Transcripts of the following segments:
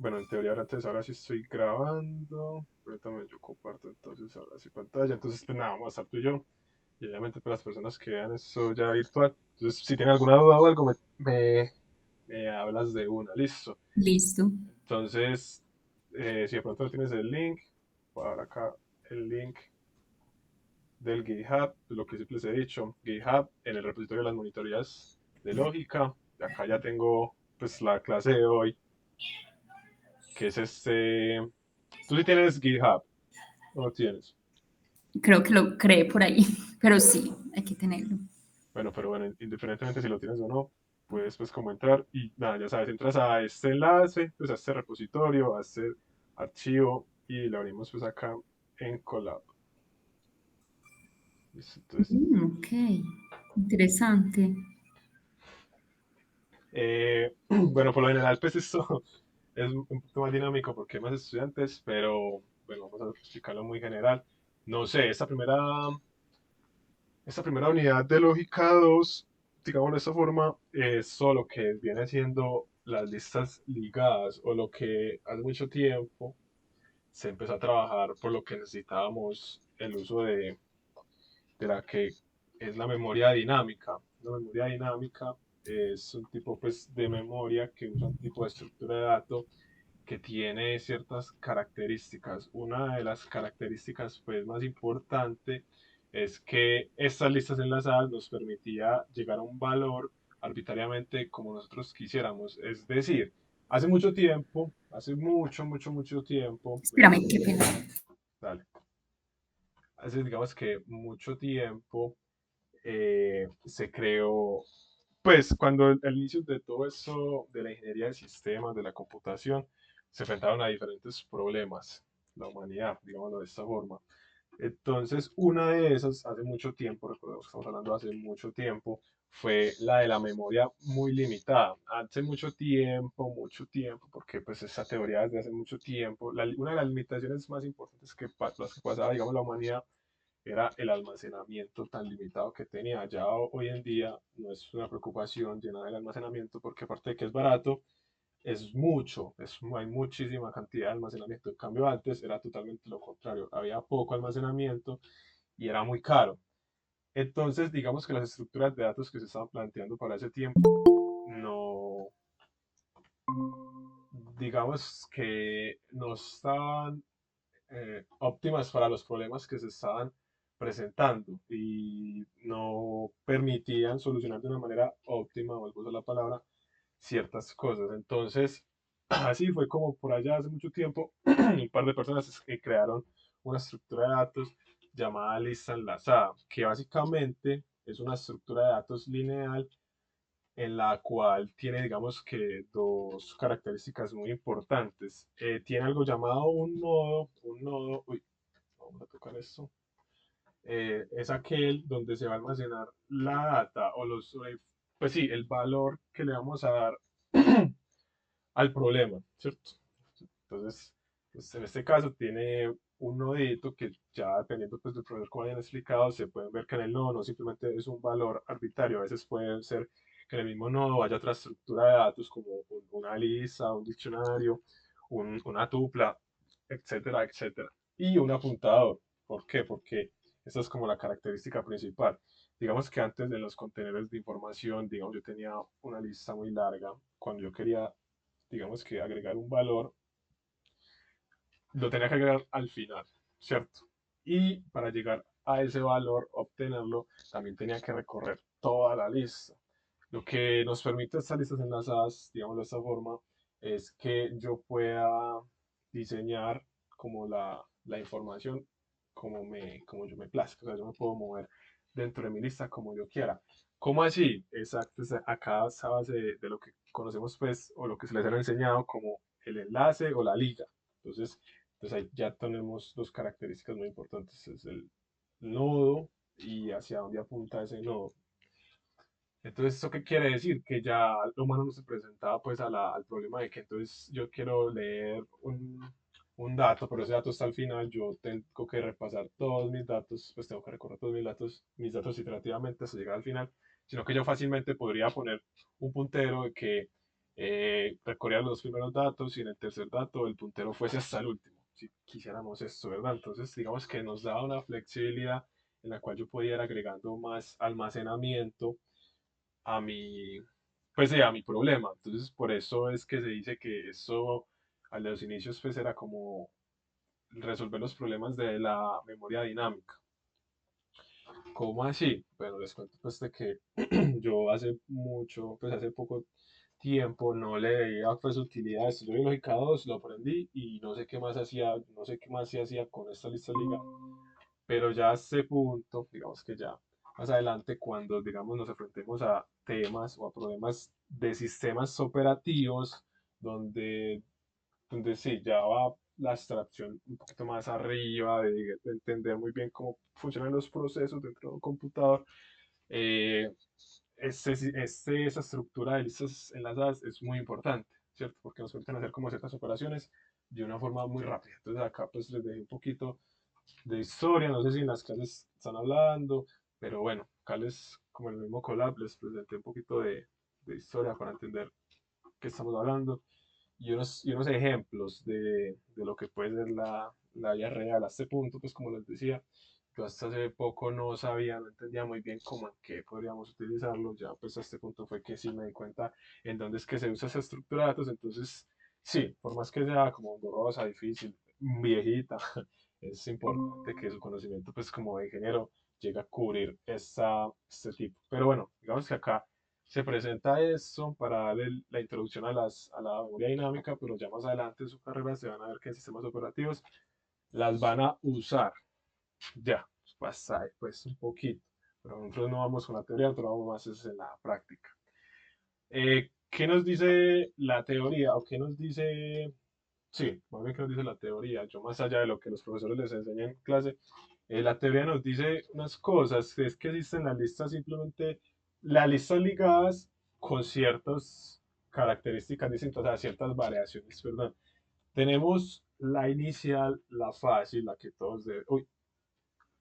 Bueno, en teoría ahora sí estoy grabando. Ahorita yo comparto entonces ahora sí pantalla. Entonces, pues nada, vamos a estar tú y yo. Y obviamente para las personas que vean eso ya virtual. Entonces, si tienen alguna duda o algo, me hablas de una. Listo. Listo. Entonces, si de pronto no tienes el link, voy a dar acá el link del GitHub, lo que siempre les he dicho, GitHub en el repositorio de las monitorías de lógica. Acá ya tengo pues la clase de hoy, que es este. Tú sí tienes GitHub, no lo tienes. Creo que lo creé por ahí, pero sí, hay que tenerlo. Bueno, pero bueno, independientemente si lo tienes o no, puedes pues como entrar y nada, ya sabes, entras a este enlace, pues a este repositorio, a este archivo y lo abrimos pues acá en Colab. Listo. Entonces, Ok, interesante. bueno, por lo general pues esto es un poquito más dinámico porque hay más estudiantes, pero bueno, vamos a explicarlo muy general. No sé, esta primera unidad de lógica 2, digamos de esta forma, es solo que viene siendo las listas ligadas o lo que hace mucho tiempo se empezó a trabajar por lo que necesitábamos el uso de la que es la memoria dinámica. La memoria dinámica es un tipo pues, de memoria que usa un tipo de estructura de datos que tiene ciertas características. Una de las características pues, más importantes es que estas listas enlazadas nos permitía llegar a un valor arbitrariamente como nosotros quisiéramos. Es decir, hace mucho tiempo, hace mucho, mucho, mucho tiempo, Espérame, qué pena. dale, hace digamos que mucho tiempo se creó, pues cuando el inicio de todo eso, de la ingeniería de sistemas, de la computación, se enfrentaron a diferentes problemas, la humanidad, digámoslo de esta forma. Entonces, una de esas, hace mucho tiempo, recordemos que estamos hablando de hace mucho tiempo, fue la de la memoria muy limitada. Hace mucho tiempo, porque pues esa teoría desde hace mucho tiempo, una de las limitaciones más importantes las que pasaba, digamos, la humanidad era el almacenamiento tan limitado que tenía. Ya hoy en día no es una preocupación llenar el almacenamiento porque aparte de que es barato, es mucho, hay muchísima cantidad de almacenamiento. En cambio, antes era totalmente lo contrario, había poco almacenamiento y era muy caro. Entonces, digamos que las estructuras de datos que se estaban planteando para ese tiempo no, digamos que no estaban óptimas para los problemas que se estaban presentando y no permitían solucionar de una manera óptima, vuelvo a usar la palabra, ciertas cosas. Entonces, así fue como por allá hace mucho tiempo, un par de personas que crearon una estructura de datos llamada lista enlazada, que básicamente es una estructura de datos lineal en la cual tiene, digamos que, dos características muy importantes. Tiene algo llamado uy, vamos a tocar esto, es aquel donde se va a almacenar la data o pues sí, el valor que le vamos a dar al problema, ¿cierto? Entonces, pues en este caso tiene un nodito que ya dependiendo pues, del profesor como hayan explicado, se pueden ver que en el nodo no simplemente es un valor arbitrario, a veces puede ser que en el mismo nodo haya otra estructura de datos como una lista, un diccionario, una tupla, etcétera, etcétera. Y un apuntador. ¿Por qué? Porque esa es como la característica principal. Digamos que antes de los contenedores de información, digamos, yo tenía una lista muy larga. Cuando yo quería, digamos que agregar un valor, lo tenía que agregar al final, ¿cierto? Y para llegar a ese valor, obtenerlo, también tenía que recorrer toda la lista. Lo que nos permite estas listas enlazadas, digamos de esta forma, es que yo pueda diseñar como la información como yo me plazca. O sea, yo me puedo mover dentro de mi lista como yo quiera. ¿Cómo así? Exacto, acá está base de lo que conocemos pues, o lo que se les ha enseñado como el enlace o la liga. Entonces ahí ya tenemos dos características muy importantes, es el nodo y hacia dónde apunta ese nodo. Entonces, ¿eso qué quiere decir? Que ya lo humano no se presentaba pues al problema de que entonces yo quiero leer un dato, pero ese dato está al final, yo tengo que repasar todos mis datos, pues tengo que recorrer todos mis datos iterativamente hasta llegar al final, sino que yo fácilmente podría poner un puntero de que recorría los primeros datos y en el tercer dato el puntero fuese hasta el último, si quisiéramos esto, ¿verdad? Entonces, digamos que nos daba una flexibilidad en la cual yo podía ir agregando más almacenamiento a mi, pues, a mi problema. Entonces, por eso es que se dice que eso al de los inicios pues era como resolver los problemas de la memoria dinámica. ¿Cómo así? Bueno, les cuento pues de que yo hace mucho, pues hace poco tiempo no le veía pues utilidad a estudio de lógica 2, lo aprendí y no sé qué más hacía, no sé qué más se hacía con esta lista liga, pero ya a este punto, digamos que ya más adelante cuando digamos nos enfrentemos a temas o a problemas de sistemas operativos donde sí, ya va la abstracción un poquito más arriba, de entender muy bien cómo funcionan los procesos dentro de un computador. eh, esa estructura de listas enlazadas es muy importante, ¿cierto? Porque nos permiten hacer como ciertas operaciones de una forma muy rápida. Entonces acá pues les dejé un poquito de historia, no sé si en las clases están hablando, pero bueno, acá les, como en el mismo collab, les presenté un poquito de historia para entender qué estamos hablando y unos ejemplos de lo que puede ser la vida real. A este punto, pues como les decía, yo hasta hace poco no sabía, no entendía muy bien cómo en qué podríamos utilizarlo. Ya pues a este punto fue que sí me di cuenta en dónde es que se usa esa estructura de datos. Entonces, sí, por más que sea como borrosa, difícil, viejita, es importante que su conocimiento pues como de ingeniero llegue a cubrir este tipo. Pero bueno, digamos que acá se presenta esto para darle la introducción a la memoria dinámica, pero ya más adelante en su carrera se van a ver que en sistemas operativos las van a usar. Ya, pasa pues un poquito. Pero nosotros no vamos con la teoría, nosotros vamos más es en la práctica. ¿Qué nos dice la teoría? ¿O qué nos dice? Sí, más bien qué nos dice la teoría. Yo más allá de lo que los profesores les enseñan en clase, la teoría nos dice unas cosas, es que existen las listas simplemente, las listas ligadas con ciertas características distintas, o sea, ciertas variaciones, perdón. Tenemos la inicial, la fácil, la que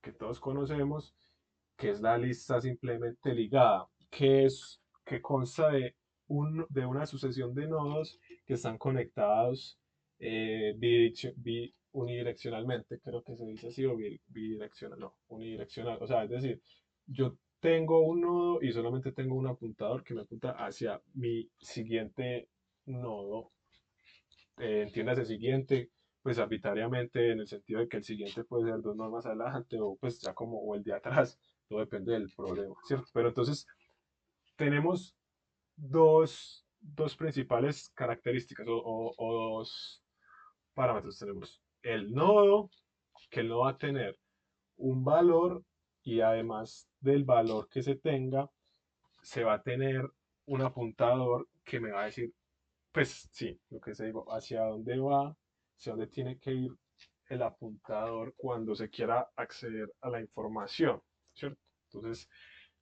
que todos conocemos, que es la lista simplemente ligada, que consta de una sucesión de nodos que están conectados unidireccionalmente, creo que se dice así, o bidireccional, no, unidireccional. O sea, es decir, yo tengo un nodo y solamente tengo un apuntador que me apunta hacia mi siguiente nodo, entiéndase siguiente, pues arbitrariamente en el sentido de que el siguiente puede ser dos nodos más adelante o pues ya como o el de atrás, todo depende del problema, ¿cierto? Pero entonces tenemos dos principales características o dos parámetros. Tenemos el nodo, que el nodo va a tener un valor y además del valor que se tenga, se va a tener un apuntador que me va a decir pues sí, lo que se digo, hacia dónde va, hacia dónde tiene que ir el apuntador cuando se quiera acceder a la información, ¿cierto? Entonces,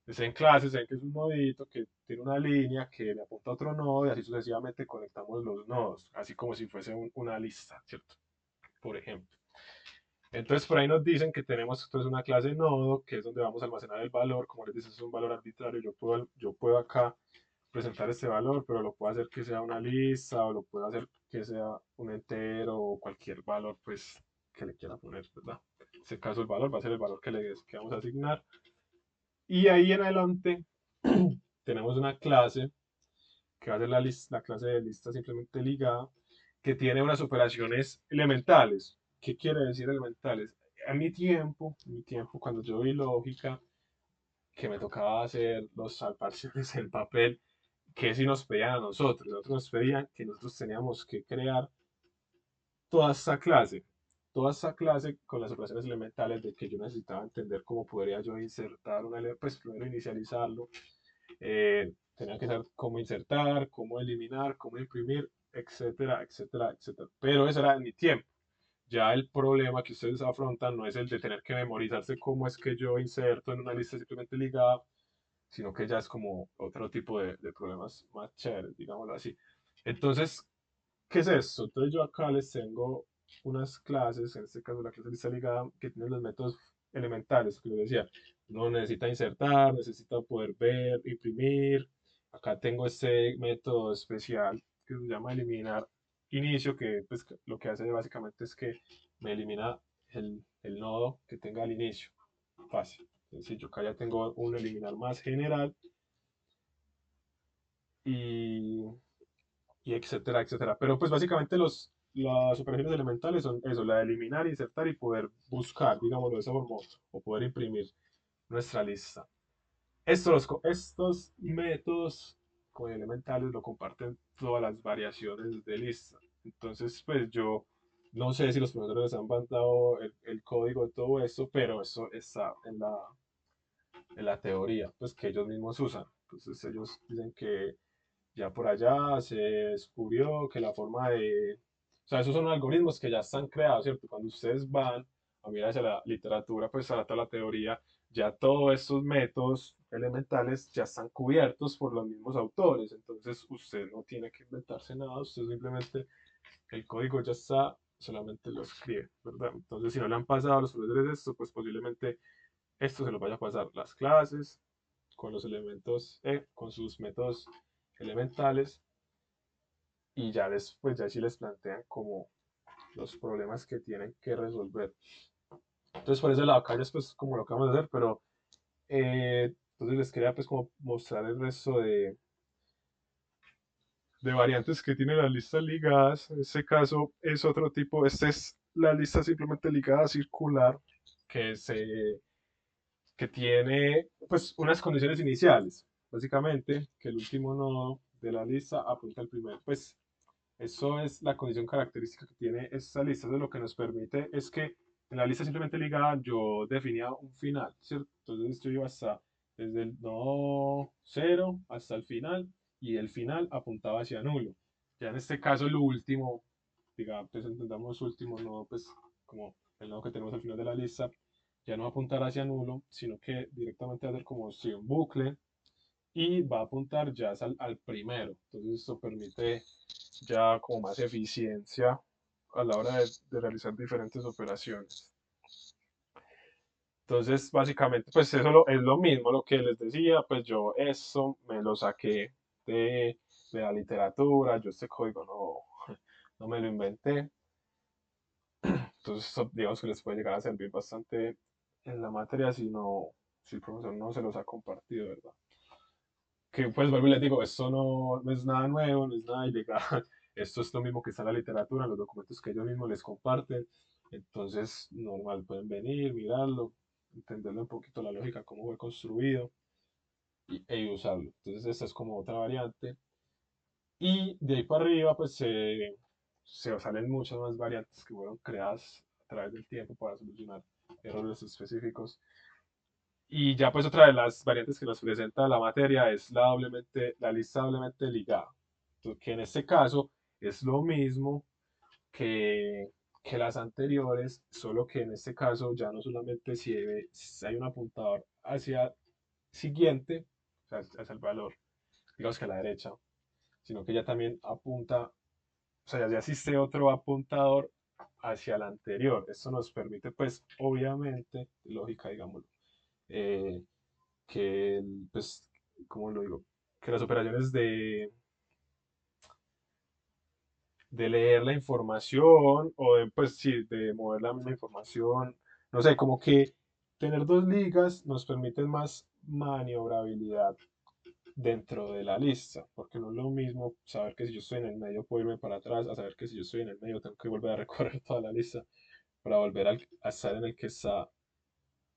pues en clases ven que es un nodito que tiene una línea que le apunta a otro nodo y así sucesivamente conectamos los nodos, así como si fuese una lista, ¿cierto? Por ejemplo. Entonces, por ahí nos dicen que tenemos entonces una clase nodo, que es donde vamos a almacenar el valor. Como les dice, es un valor arbitrario. Yo puedo acá presentar este valor, pero lo puedo hacer que sea una lista o lo puedo hacer que sea un entero o cualquier valor pues que le quiera poner, ¿verdad? En este caso el valor va a ser el valor que vamos a asignar. Y ahí en adelante tenemos una clase que va a ser la clase de lista simplemente ligada, que tiene unas operaciones elementales. ¿Qué quiere decir elementales? En mi tiempo, cuando yo vi lógica, que me tocaba hacer los salparciones en papel, que si nos pedían a nosotros. Nosotros nos pedían que nosotros teníamos que crear toda esta clase, toda esta clase con las operaciones elementales de que yo necesitaba entender cómo podría yo insertar pues primero inicializarlo, tenía que saber cómo insertar, cómo eliminar, cómo imprimir, etcétera, etcétera, etcétera. Pero eso era en mi tiempo. Ya el problema que ustedes afrontan no es el de tener que memorizarse cómo es que yo inserto en una lista simplemente ligada, sino que ya es como otro tipo de problemas más chéveres, digámoslo así. Entonces, ¿qué es esto? Entonces yo acá les tengo unas clases, en este caso la clase lista ligada, que tienen los métodos elementales, que les decía. Uno necesita insertar, necesita poder ver, imprimir, acá tengo este método especial que se llama eliminar inicio, que pues lo que hace básicamente es que me elimina el nodo que tenga al inicio. Fácil, sencillo. Acá ya tengo un eliminar más general y, y etcétera, etcétera. Pero pues básicamente las operaciones elementales son eso, la de eliminar, insertar y poder buscar, digámoslo de esa forma, o poder imprimir nuestra lista. Estos métodos con elementales lo comparten todas las variaciones de lista. Entonces, pues yo no sé si los profesores les han mandado el código de todo esto, pero eso está en la teoría, pues que ellos mismos usan. Entonces ellos dicen que ya por allá se descubrió que la forma de... O sea, esos son algoritmos que ya están creados, ¿cierto? Cuando ustedes van a mirar hacia la literatura, pues a la teoría, ya todos estos métodos elementales ya están cubiertos por los mismos autores. Entonces usted no tiene que inventarse nada, usted simplemente, el código ya está, solamente lo escribe, ¿verdad? Entonces si no le han pasado a los profesores esto, pues posiblemente esto se lo vaya a pasar las clases con los elementos, con sus métodos elementales y ya después ya sí les plantean como los problemas que tienen que resolver. Entonces por ese lado acá ya es pues como lo que vamos a hacer, pero entonces les quería pues como mostrar el resto de variantes que tiene las listas ligadas. En este caso es otro tipo, esta es la lista simplemente ligada circular que se que tiene pues unas condiciones iniciales, básicamente que el último nodo de la lista apunta al primero, pues eso es la condición característica que tiene esta lista. Eso lo que nos permite es que en la lista simplemente ligada yo definía un final, ¿cierto? Entonces yo iba hasta desde el nodo 0 hasta el final y el final apuntaba hacia nulo. Ya en este caso el último, digamos, pues entendamos último nodo, pues como el nodo que tenemos al final de la lista, ya no va a apuntar hacia nulo, sino que directamente va a ser como si un bucle y va a apuntar ya al primero. Entonces esto permite ya como más eficiencia a la hora de realizar diferentes operaciones. Entonces, básicamente, pues eso es lo mismo, lo que les decía, pues yo eso me lo saqué de la literatura, yo este código no me lo inventé, entonces eso, digamos que les puede llegar a servir bastante en la materia si el profesor no se los ha compartido, ¿verdad? Que pues vuelvo y les digo, esto no es nada nuevo, no es nada ilegal, esto es lo mismo que está en la literatura, en los documentos que ellos mismos les comparten, entonces normal, pueden venir, mirarlo, entenderle un poquito la lógica, cómo fue construido e usarlo. Entonces esta es como otra variante. Y de ahí para arriba pues se salen muchas más variantes que fueron creadas a través del tiempo para solucionar errores específicos. Y ya pues otra de las variantes que nos presenta la materia es la lista doblemente ligada, que en este caso es lo mismo que, que las anteriores, solo que en este caso ya no solamente si hay un apuntador hacia siguiente, o sea, hacia el valor, digamos que a la derecha, sino que ya también apunta, o sea, ya existe otro apuntador hacia el anterior. Esto nos permite, pues, obviamente, lógica, digámoslo, eh, pues, ¿cómo lo digo? Que las operaciones de leer la información o de, pues sí, de mover la misma información, no sé, como que tener dos ligas nos permite más maniobrabilidad dentro de la lista, porque no es lo mismo saber que si yo estoy en el medio puedo irme para atrás, a saber que si yo estoy en el medio tengo que volver a recorrer toda la lista para volver a estar en el que está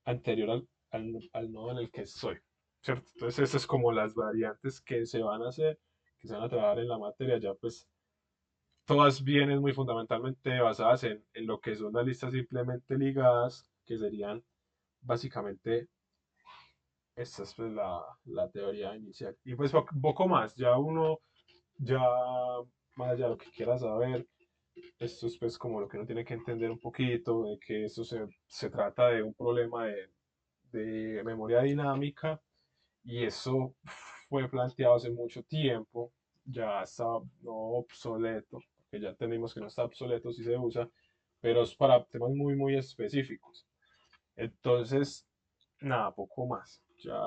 anterior al nodo en el que estoy, ¿cierto? Entonces esas es como las variantes que se van a hacer, que se van a trabajar en la materia, ya pues todas vienen muy fundamentalmente basadas en lo que son las listas simplemente ligadas, que serían básicamente, esta es pues la teoría inicial. Y pues poco más, ya uno, ya más allá de lo que quiera saber, esto es pues como lo que uno tiene que entender un poquito, de que esto se trata de un problema de memoria dinámica y eso fue planteado hace mucho tiempo, ya está no obsoleto, porque ya entendimos que no está obsoleto si se usa, pero es para temas muy, muy específicos. Entonces, nada, poco más. Ya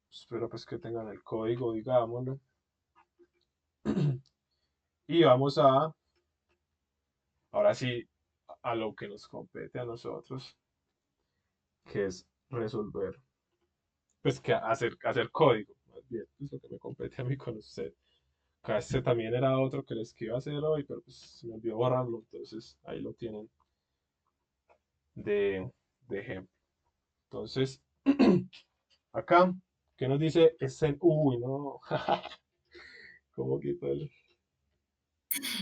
espero pues que tengan el código, digámoslo. Y vamos ahora sí, a lo que nos compete a nosotros, que es resolver, pues que hacer código, más bien, es lo que me compete a mí con usted. Acá este también era otro que les iba a hacer hoy, pero pues se me olvidó borrarlo, entonces ahí lo tienen de, de ejemplo. Entonces, acá, ¿qué nos dice? Uy, no, ¿cómo quito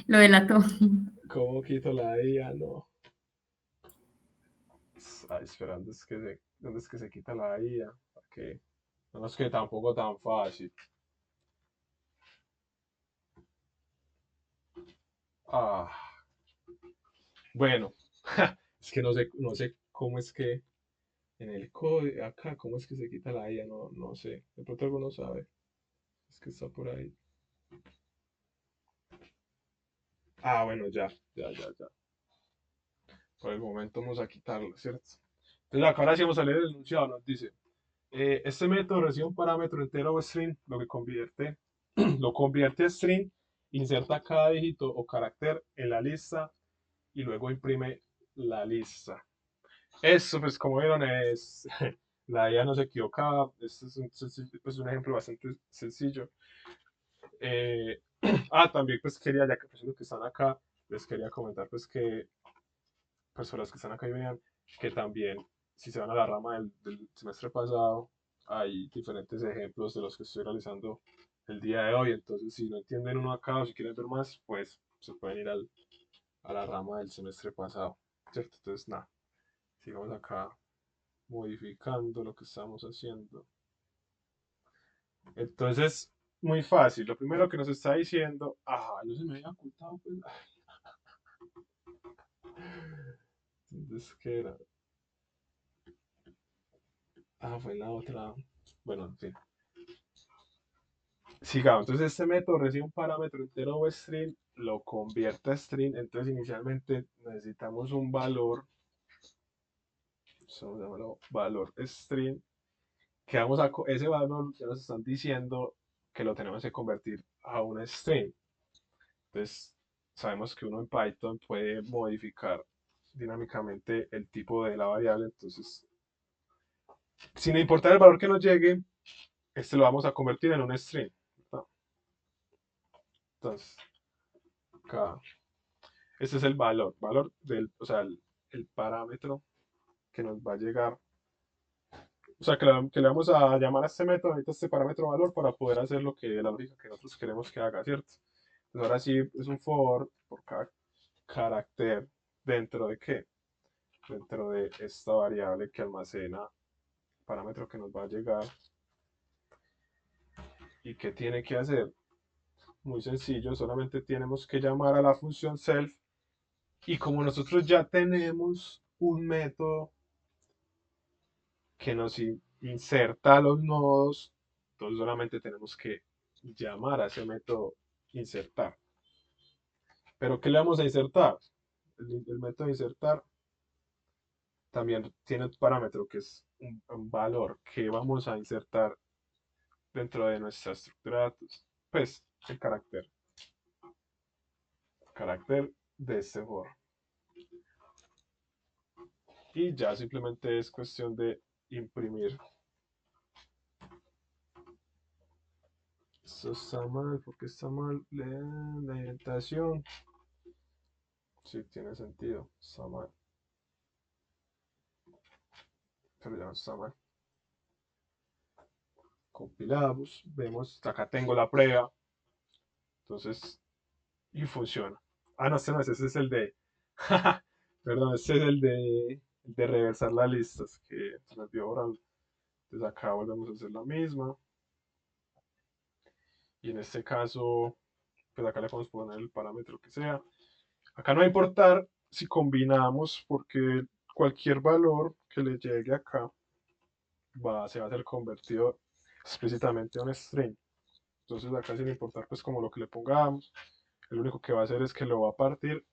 Lo delató. cómo quito la IA? No. Ay, espera, ¿dónde es que se quita la IA? ¿Para qué? No es que tampoco tan fácil. Ah, bueno, es que no sé cómo es que en el código, acá, cómo es que se quita la IA, no sé. De pronto alguno sabe. Es que está por ahí. Ah, bueno, ya. Por el momento vamos a quitarlo, ¿cierto? Entonces acá ahora sí vamos a leer el enunciado. Nos dice, este método recibe un parámetro entero o string, lo convierte a string, inserta cada dígito o carácter en la lista y luego imprime la lista. Eso, pues como vieron, es la IA no se equivoca. Este es pues, un ejemplo bastante sencillo. Eh, también pues quería, ya que pues, los que están acá, les quería comentar pues que personas que están acá y vean que también, si se van a la rama del semestre pasado, hay diferentes ejemplos de los que estoy realizando el día de hoy. Entonces, si no entienden uno acá o si quieren ver más, pues se pueden ir a la rama del semestre pasado, ¿cierto? Entonces, nada, sigamos acá modificando lo que estamos haciendo. Entonces, muy fácil. Lo primero que nos está diciendo, no se me había ocultado, pues. Entonces, ¿qué era? Fue la otra. Bueno, en fin. Sigamos, entonces este método recibe un parámetro entero o string, lo convierte a string, entonces inicialmente necesitamos un valor, vamos a llamarlo valor string, que ese valor ya nos están diciendo que lo tenemos que convertir a un string. Entonces sabemos que uno en Python puede modificar dinámicamente el tipo de la variable, entonces sin importar el valor que nos llegue, este lo vamos a convertir en un string, ¿no? Entonces, acá ese es el valor o sea, el parámetro que nos va a llegar. O sea, que le vamos a llamar a este método, ahorita este parámetro valor para poder hacer la lógica que nosotros queremos que haga, ¿cierto? Pues ahora sí es un por cada carácter dentro de qué? Dentro de esta variable que almacena el parámetro que nos va a llegar. ¿Y qué tiene que hacer? Muy sencillo, solamente tenemos que llamar a la función self y como nosotros ya tenemos un método que nos inserta los nodos, entonces solamente tenemos que llamar a ese método insertar. ¿Pero qué le vamos a insertar? El método insertar también tiene un parámetro que es un valor que vamos a insertar dentro de nuestra estructura de datos. Pues el carácter de este for. Y ya simplemente es cuestión de imprimir. Esto está mal, porque está mal la indentación. Sí, tiene sentido, está mal. Pero ya no está mal. Compilamos, vemos, acá tengo la prueba. Entonces, y funciona. No, este no es, ese es el de. Perdón, este es el de reversar las listas, que se me olvidó borrarlo. Entonces acá volvemos a hacer la misma. Y en este caso, pues acá le podemos poner el parámetro que sea. Acá no va a importar si combinamos, porque cualquier valor que le llegue acá se va a ser convertido explícitamente a un string. Entonces acá sin importar pues como lo que le pongamos, el único que va a hacer es que lo va a partir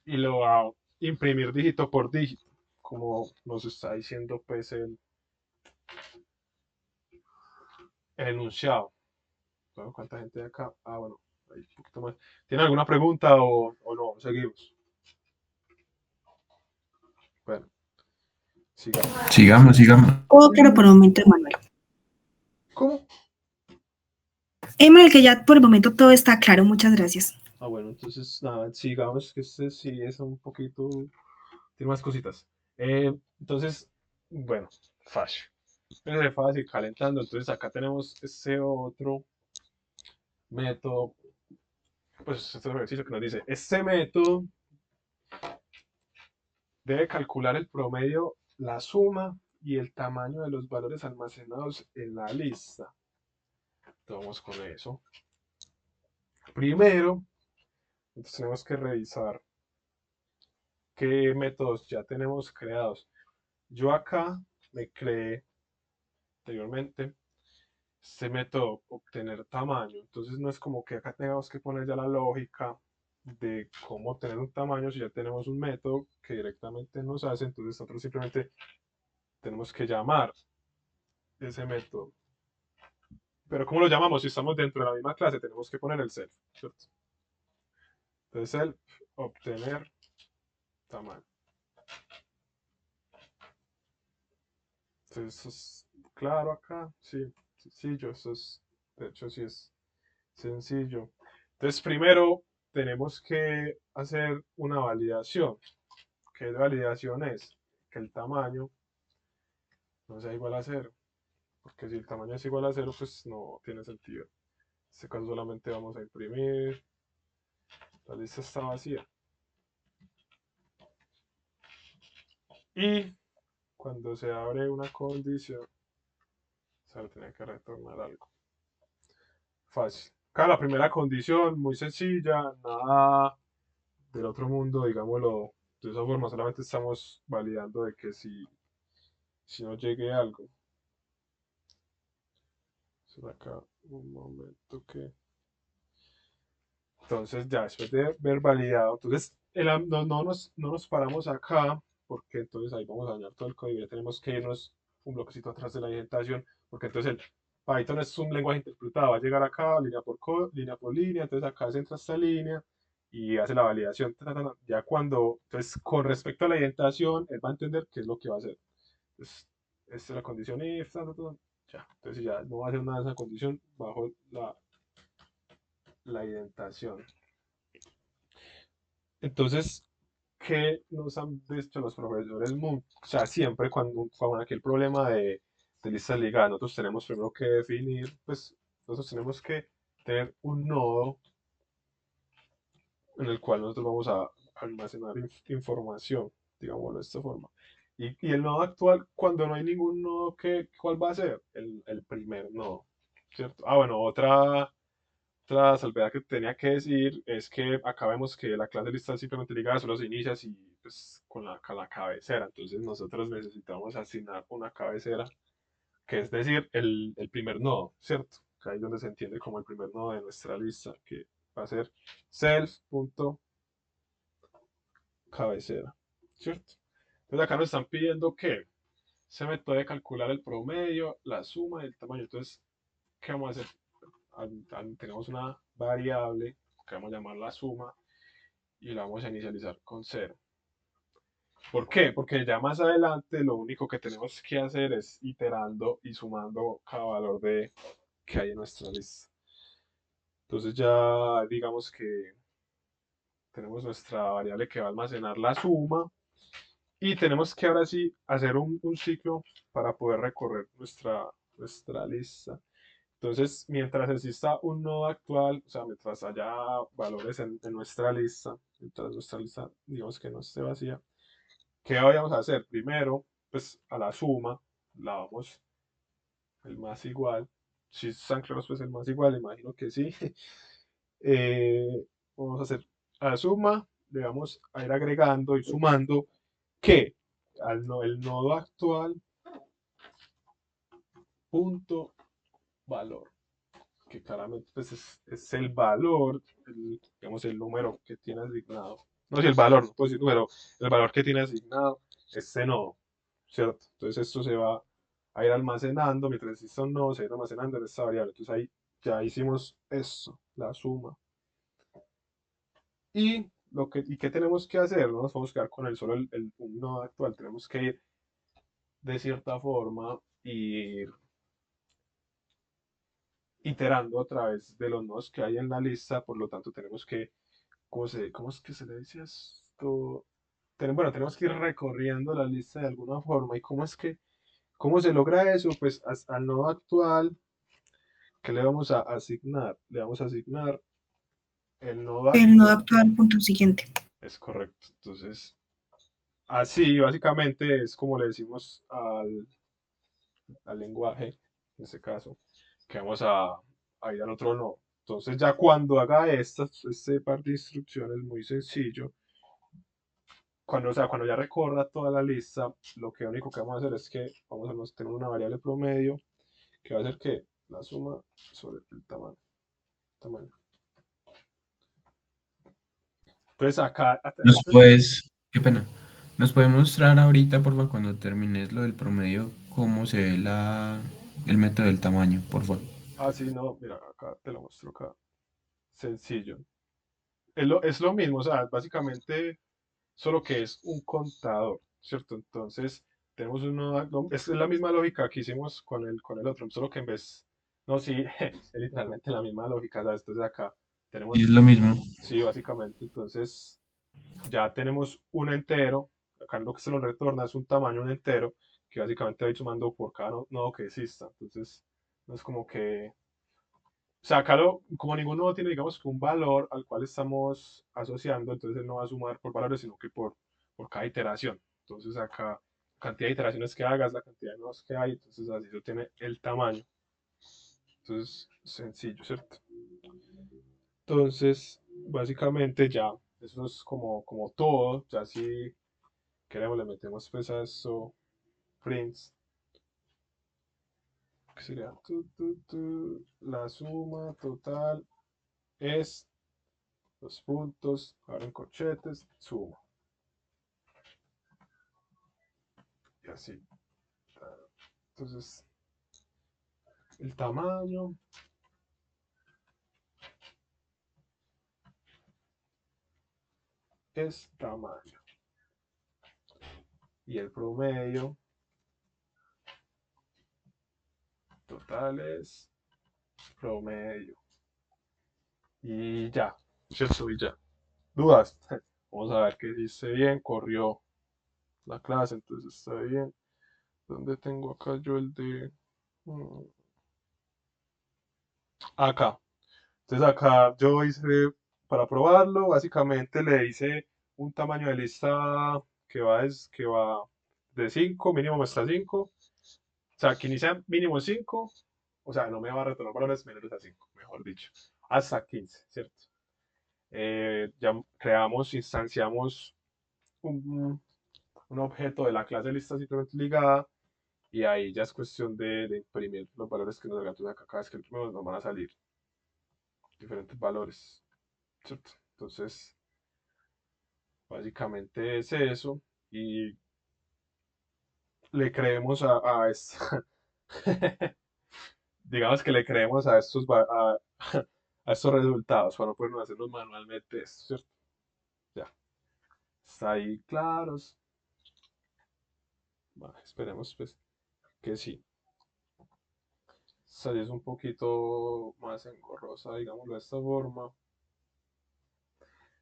y lo va a imprimir dígito por dígito, como nos está diciendo pues el enunciado. Bueno, ¿cuánta gente hay acá? Bueno. ahí un poquito más. ¿Tiene alguna pregunta o no? Seguimos. Bueno, sigamos. Sigamos, sigamos. Oh, claro, por el momento, Emanuel. ¿Cómo? Emanuel, que ya por el momento todo está claro, muchas gracias. Ah, bueno, entonces nada, sigamos, que este sí es un poquito, tiene más cositas. Entonces, bueno, fácil. Es fácil, calentando. Entonces acá tenemos ese otro método, pues este otro ejercicio que nos dice, este método debe calcular el promedio, la suma y el tamaño de los valores almacenados en la lista. Entonces, vamos con eso. Primero, entonces tenemos que revisar qué métodos ya tenemos creados. Yo acá me creé anteriormente este método obtener tamaño. Entonces no es como que acá tengamos que poner ya la lógica de cómo obtener un tamaño si ya tenemos un método que directamente nos hace. Entonces nosotros simplemente tenemos que llamar ese método. Pero ¿cómo lo llamamos? Si estamos dentro de la misma clase, tenemos que poner el self, ¿cierto? Entonces self obtener tamaño. Entonces eso es claro acá, sí, sencillo, eso es, de hecho sí es sencillo. Entonces primero tenemos que hacer una validación. ¿Qué validación es? Que el tamaño no sea igual a cero. Porque si el tamaño es igual a cero, pues no tiene sentido. En este caso solamente vamos a imprimir. La lista está vacía. Y cuando se abre una condición, se va a tener que retornar algo. Fácil. Acá la primera condición, muy sencilla, nada del otro mundo, digámoslo de esa forma, solamente estamos validando de que si no llegue algo. Será acá un momento que... Entonces ya después de ver validado, entonces no nos paramos acá, porque entonces ahí vamos a dañar todo el código, ya tenemos que irnos un bloquecito atrás de la indentación, porque entonces el Python es un lenguaje interpretado, va a llegar acá, línea por línea, entonces acá se entra esta línea y hace la validación. Ya cuando, entonces con respecto a la indentación, él va a entender qué es lo que va a hacer. Entonces, esta es la condición if, ya, entonces ya no va a hacer nada de esa condición bajo la indentación. Entonces, ¿qué nos han dicho los profesores Moon? O sea, siempre cuando aquel problema de listas ligadas, nosotros tenemos primero que definir, pues nosotros tenemos que tener un nodo en el cual nosotros vamos a almacenar información, digámoslo de esta forma. Y el nodo actual, cuando no hay ningún nodo, ¿cuál va a ser? El primer nodo, ¿cierto? Ah, bueno, otra salvedad que tenía que decir es que acá vemos que la clase lista simplemente ligada solo se inicia y pues, con la cabecera. Entonces nosotros necesitamos asignar una cabecera, que es decir, el primer nodo, ¿cierto? Que ahí es donde se entiende como el primer nodo de nuestra lista, que va a ser self.cabecera, ¿cierto? Entonces acá nos están pidiendo que se método de calcular el promedio, la suma y el tamaño. Entonces, ¿qué vamos a hacer? Tenemos una variable que vamos a llamar la suma y la vamos a inicializar con cero. ¿Por qué? Porque ya más adelante lo único que tenemos que hacer es iterando y sumando cada valor que hay en nuestra lista. Entonces ya digamos que tenemos nuestra variable que va a almacenar la suma y tenemos que ahora sí hacer un ciclo para poder recorrer nuestra lista. Entonces, mientras exista un nodo actual, o sea, mientras haya valores en nuestra lista, mientras nuestra lista, digamos que no esté vacía, ¿qué vamos a hacer? Primero, pues a la suma, la vamos el más igual. Si están claros, pues el más igual, imagino que sí. Eh, Vamos a hacer a la suma, le vamos a ir agregando y sumando que el nodo actual, punto valor, que claramente pues es el valor, digamos el número que tiene asignado. No, si el valor, no puedo decir número, el valor que tiene asignado este nodo, ¿cierto? Entonces esto se va a ir almacenando, mientras exista un nodo, se va a ir almacenando en esta variable. Entonces ahí ya hicimos esto, la suma ¿Y qué tenemos que hacer? No nos podemos quedar con un nodo actual, tenemos que ir de cierta forma ir iterando a través de los nodos que hay en la lista, por lo tanto tenemos que, ¿cómo es que se le dice esto? Bueno, tenemos que ir recorriendo la lista de alguna forma. ¿Y cómo se logra eso? Pues al nodo actual, ¿qué le vamos a asignar? Le vamos a asignar el nodo El nodo actual. actual, punto siguiente. Es correcto. Entonces, así básicamente es como le decimos al lenguaje, en este caso, que vamos a ir al otro nodo. Entonces, ya cuando haga este par de instrucciones, muy sencillo, cuando ya recorra toda la lista, lo que único que vamos a hacer es que vamos a tener una variable promedio que va a ser que la suma sobre el tamaño. Entonces acá, Nos puedes, qué pena, nos puedes mostrar ahorita, por favor, cuando termines lo del promedio, cómo se ve el método del tamaño, por favor. sí, no, mira, acá te lo muestro acá. Sencillo. Es lo mismo, o sea, básicamente, solo que es un contador, ¿cierto? Entonces, tenemos es la misma lógica que hicimos con el otro, solo que en vez, no, sí, es literalmente la misma lógica, ¿sabes? Entonces acá Y es tenemos, lo mismo. sí, básicamente, entonces ya tenemos un entero, acá lo que se nos retorna es un tamaño, un entero, que básicamente va a ir sumando por cada nodo que exista, entonces, no es como que sácalo, como ningún nodo tiene, digamos, que un valor al cual estamos asociando, entonces él no va a sumar por valores, sino que por cada iteración. Entonces acá, cantidad de iteraciones que hagas, la cantidad de nodos que hay, entonces así eso tiene el tamaño. Entonces, sencillo, ¿cierto? Entonces, básicamente ya, eso es como todo. Ya si queremos le metemos pues a eso prints, que sería la suma total es los puntos, ahora en corchetes, suma. Y así. Entonces, el tamaño es tamaño. Y el promedio total es promedio. Y ya, ¿cierto? Y ya. ¿Dudas? Vamos a ver que dice bien, corrió la clase, entonces está bien. ¿Dónde tengo acá yo el de...? mm, Acá. Entonces acá yo hice, para probarlo, básicamente le hice un tamaño de lista que va de 5 mínimo hasta 5. O sea, que inicia mínimo 5, o sea, no me va a retornar valores menores a 5, mejor dicho, hasta 15, ¿cierto? Ya instanciamos un objeto de la clase lista simplemente ligada y ahí ya es cuestión de imprimir los valores que nos salgan. Entonces acá cada vez que imprimimos nos van a salir diferentes valores, ¿cierto? Entonces, básicamente es eso y le creemos a esta, digamos que le creemos a estos resultados para no podernos hacerlos manualmente, esto, ¿cierto? Ya, está ahí claros. Va, esperemos pues que sí. Esta sí es un poquito más engorrosa, digámoslo de esta forma.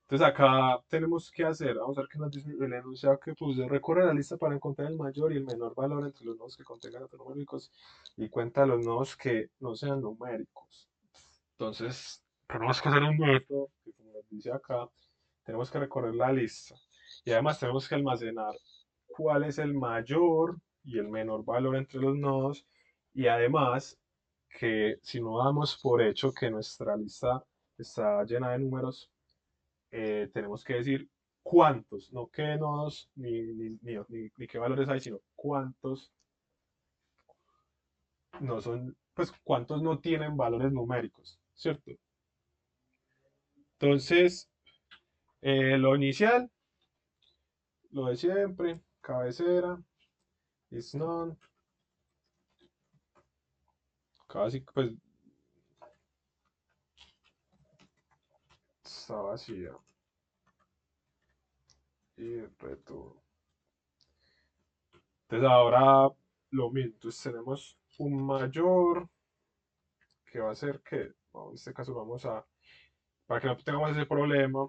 Entonces acá tenemos que hacer, vamos a ver qué nos dice el enunciado que puse. Recorre la lista para encontrar el mayor y el menor valor entre los nodos que contengan datos numéricos y cuenta los nodos que no sean numéricos. Entonces, tenemos que hacer un método que, como nos dice acá, tenemos que recorrer la lista y además tenemos que almacenar cuál es el mayor y el menor valor entre los nodos y además que si no damos por hecho que nuestra lista está llena de números, tenemos que decir cuántos, no qué nodos ni qué valores hay, sino cuántos no son, pues cuántos no tienen valores numéricos, ¿cierto? Entonces, lo inicial, lo de siempre, cabecera, is none, casi pues está vacía. y retorno. Entonces ahora lo mismo, entonces tenemos un mayor que va a ser que, bueno, en este caso vamos a, para que no tengamos ese problema,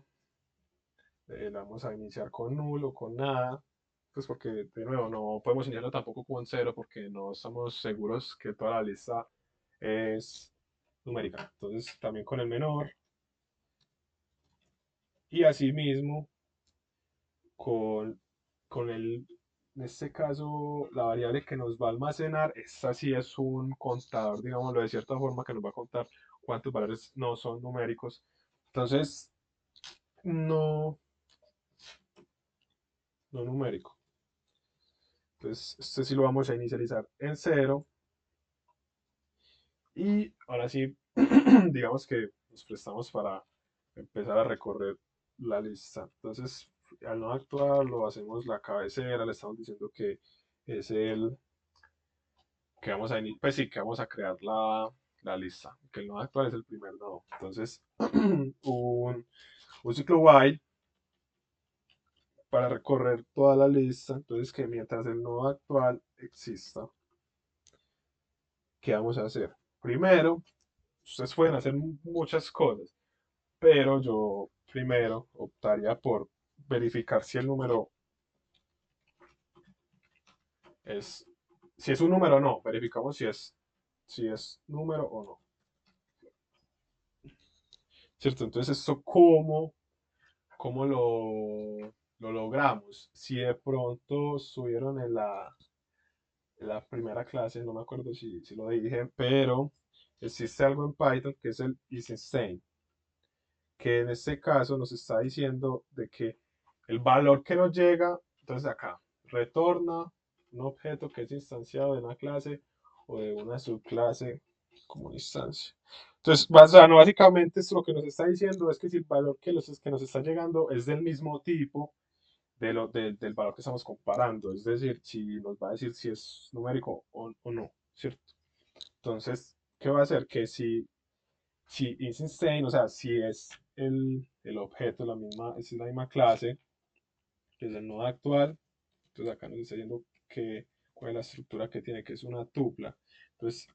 le vamos a iniciar con nulo, con nada, pues porque de nuevo no podemos iniciarlo tampoco con cero porque no estamos seguros que toda la lista es numérica. Entonces también con el menor y asimismo con, con el, en este caso, la variable que nos va a almacenar, esta sí es un contador, digámoslo de cierta forma, que nos va a contar cuántos valores no son numéricos. Entonces, no, no numérico. Entonces, este sí lo vamos a inicializar en cero. Y ahora sí, digamos que nos prestamos para empezar a recorrer la lista. Entonces, al no actuar, lo hacemos la cabecera, le estamos diciendo que es el que vamos a, pues sí, que vamos a crear la lista, que el nodo actual es el primer nodo. Entonces, un ciclo while para recorrer toda la lista. Entonces, que mientras el nodo actual exista, ¿qué vamos a hacer? Primero, ustedes pueden hacer muchas cosas, pero yo primero optaría por verificar si el número es, si es un número o no. Verificamos si es número o no. ¿Cierto? Entonces, ¿eso cómo lo logramos? Si de pronto estuvieron en la primera clase, no me acuerdo si lo dije, pero existe algo en Python que es el isInstance, que en este caso nos está diciendo de que el valor que nos llega, entonces acá, retorna un objeto que es instanciado de una clase o de una subclase como una instancia. Entonces, básicamente esto lo que nos está diciendo es que si el valor que nos está llegando es del mismo tipo del valor que estamos comparando, es decir, si nos va a decir si es numérico o no, ¿cierto? Entonces, ¿qué va a hacer? Que si is insane, o sea, si es el objeto, es la misma clase, que es el nodo actual, entonces acá nos está diciendo cuál es la estructura que tiene, que es una tupla. Entonces,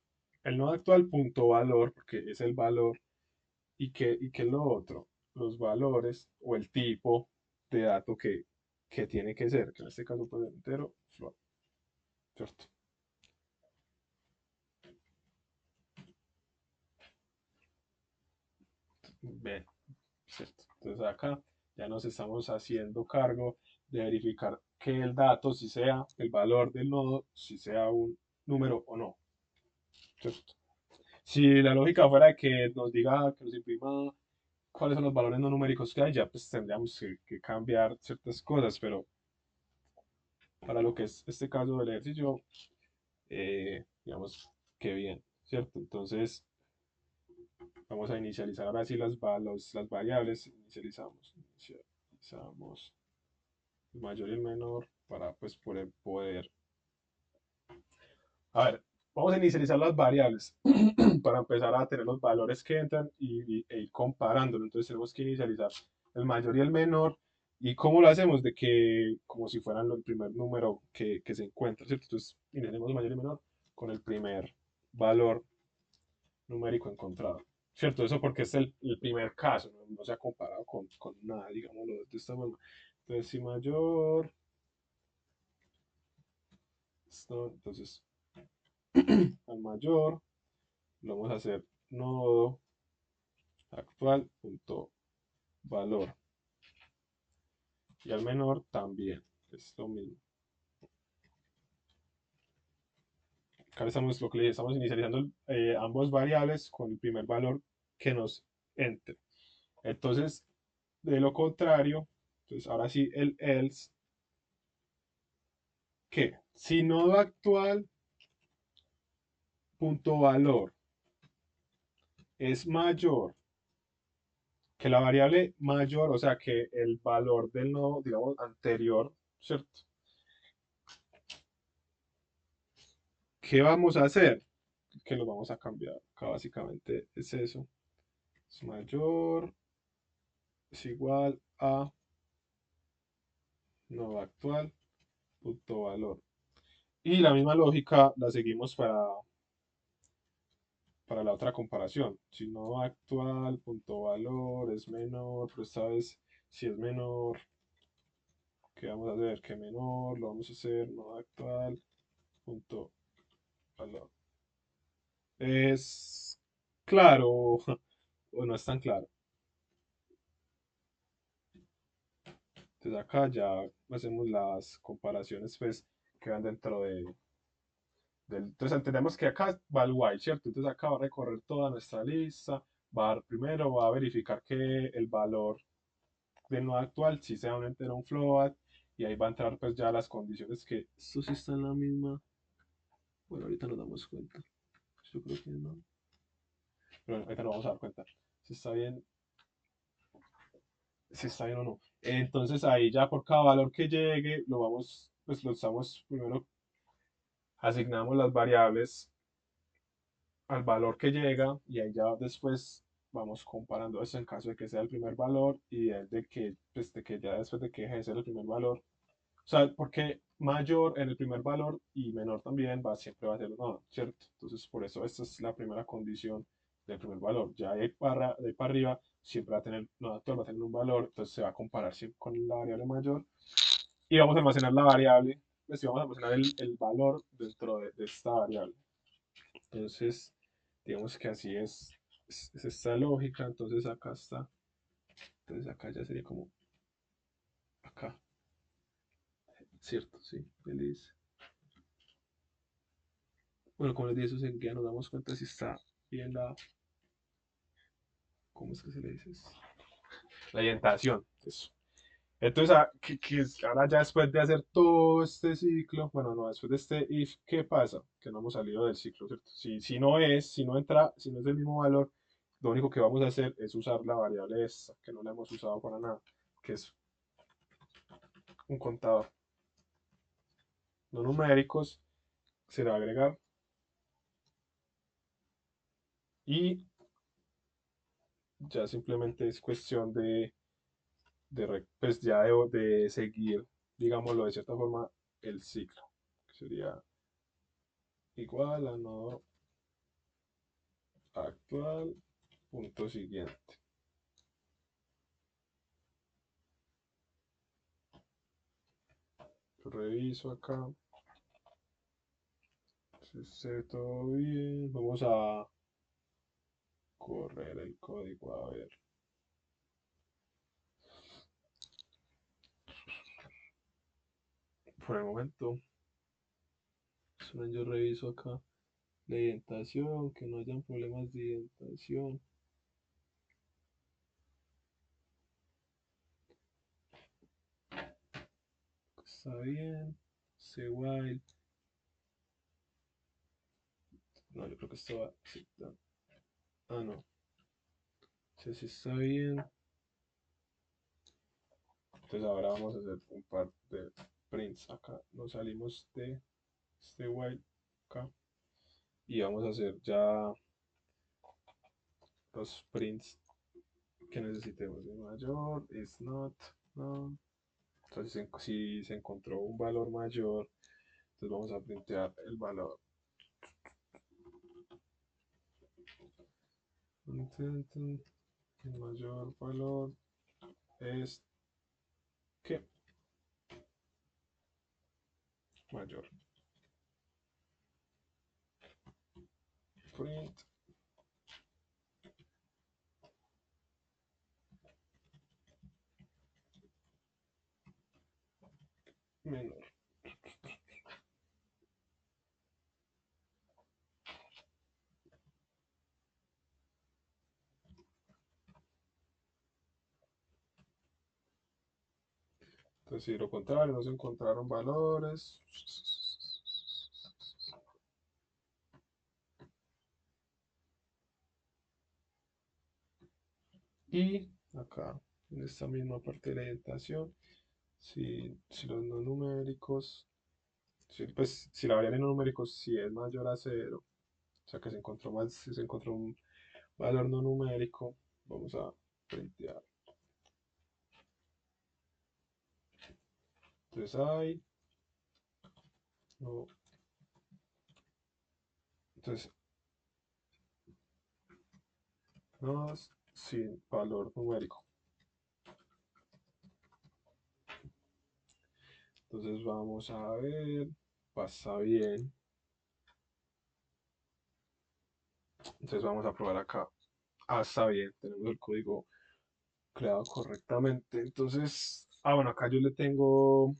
el nodo actual punto valor, porque es el valor, y que lo otro, los valores o el tipo de dato que tiene que ser, que en este caso puede ser entero, float, ¿cierto? Bien, ¿cierto? Entonces acá ya nos estamos haciendo cargo de verificar que el dato, si sea el valor del nodo, si sea un número o no, ¿cierto? Si la lógica fuera que nos diga, que nos imprima cuáles son los valores no numéricos que hay, ya pues tendríamos que cambiar ciertas cosas, pero para lo que es este caso del ejercicio, digamos que bien, ¿cierto? Entonces vamos a inicializar ahora sí las variables, inicializamos el mayor y el menor para pues poder. A ver, vamos a inicializar las variables para empezar a tener los valores que entran e ir comparándolo. Entonces tenemos que inicializar el mayor y el menor. ¿Y cómo lo hacemos? De que como si fueran el primer número que se encuentra, ¿cierto? Entonces iniciamos mayor y menor con el primer valor numérico encontrado. ¿Cierto? Eso porque es el primer caso, no se ha comparado con nada, digámoslo de esta forma. Entonces, si mayor, entonces al mayor lo vamos a hacer nodo actual punto valor y al menor también es lo mismo. Acá estamos, lo que le dije, estamos inicializando ambos variables con el primer valor que nos entre. Entonces, de lo contrario, entonces ahora sí el else, que si nodo actual punto valor es mayor que la variable mayor, o sea que el valor del nodo, digamos, anterior, ¿cierto? ¿Qué vamos a hacer? Que lo vamos a cambiar. Acá básicamente es eso. Es mayor, es igual a no actual, punto valor. Y la misma lógica la seguimos para la otra comparación. Si no actual, punto valor es menor, pero esta vez si es menor, ¿qué vamos a hacer? Que menor, lo vamos a hacer no actual, punto valor. ¿Es claro o no es tan claro? Entonces acá ya hacemos las comparaciones pues que van dentro entonces entendemos que acá va el while, ¿cierto? Entonces acá va a recorrer toda nuestra lista, primero va a verificar que el valor del nodo actual si sea un entero o un float, y ahí va a entrar pues ya las condiciones que esto sí está en la misma. Bueno, ahorita nos damos cuenta. Yo creo que no. Pero bueno, ahorita nos vamos a dar cuenta si está bien, si está bien o no. Entonces ahí ya por cada valor que llegue, pues lo estamos primero asignamos las variables al valor que llega y ahí ya después vamos comparando eso en caso de que sea el primer valor y pues, de que ya después de que deje de ser el primer valor. O sea, porque mayor en el primer valor y menor también siempre va a ser no, ¿cierto? Entonces, por eso esta es la primera condición del primer valor. Ya de ahí para arriba siempre va a tener, no actual va a tener un valor, entonces se va a comparar siempre con la variable mayor y vamos a almacenar la variable, pues vamos a almacenar el valor dentro de esta variable. Entonces, digamos que así es esta lógica, entonces acá está, entonces acá ya sería como acá, ¿cierto? Sí, feliz. Bueno, como les dije, eso ya nos damos cuenta si está bien ¿cómo es que se le dice eso? La orientación. Eso. Entonces, ahora ya después de hacer todo este ciclo, bueno, no, después de este if, ¿qué pasa? Que no hemos salido del ciclo, ¿cierto? Si no entra, si no es el mismo valor, lo único que vamos a hacer es usar la variable esta, que no la hemos usado para nada, que es un contador. No numéricos, se le va a agregar y ya simplemente es cuestión pues ya de seguir, digámoslo de cierta forma, el ciclo, que sería igual a nodo actual, punto siguiente. Reviso acá, si esté todo bien, vamos a correr el código a ver. Por el momento, solo yo reviso acá la indentación, que no hayan problemas de indentación. Está bien, se while. No, yo creo que esto va. Sí, no. Si está bien. Entonces ahora vamos a hacer un par de prints acá. Nos salimos de este while acá. Y vamos a hacer ya los prints que necesitemos. De mayor, is not, no. Entonces si se encontró un valor mayor, entonces vamos a printear el valor. El mayor valor es que mayor. Print menor. Entonces si lo contrario, no se encontraron valores. Y acá, en esta misma parte de la orientación, si los no numéricos, si la variable no numéricos si es mayor a cero, o sea que se encontró más, si se encontró un valor no numérico, vamos a printear Entonces hay, no, entonces nodos sin valor numérico. Entonces vamos a ver, pasa bien. Entonces vamos a probar acá. Ah, está bien, tenemos el código creado correctamente. Entonces, bueno, acá yo le tengo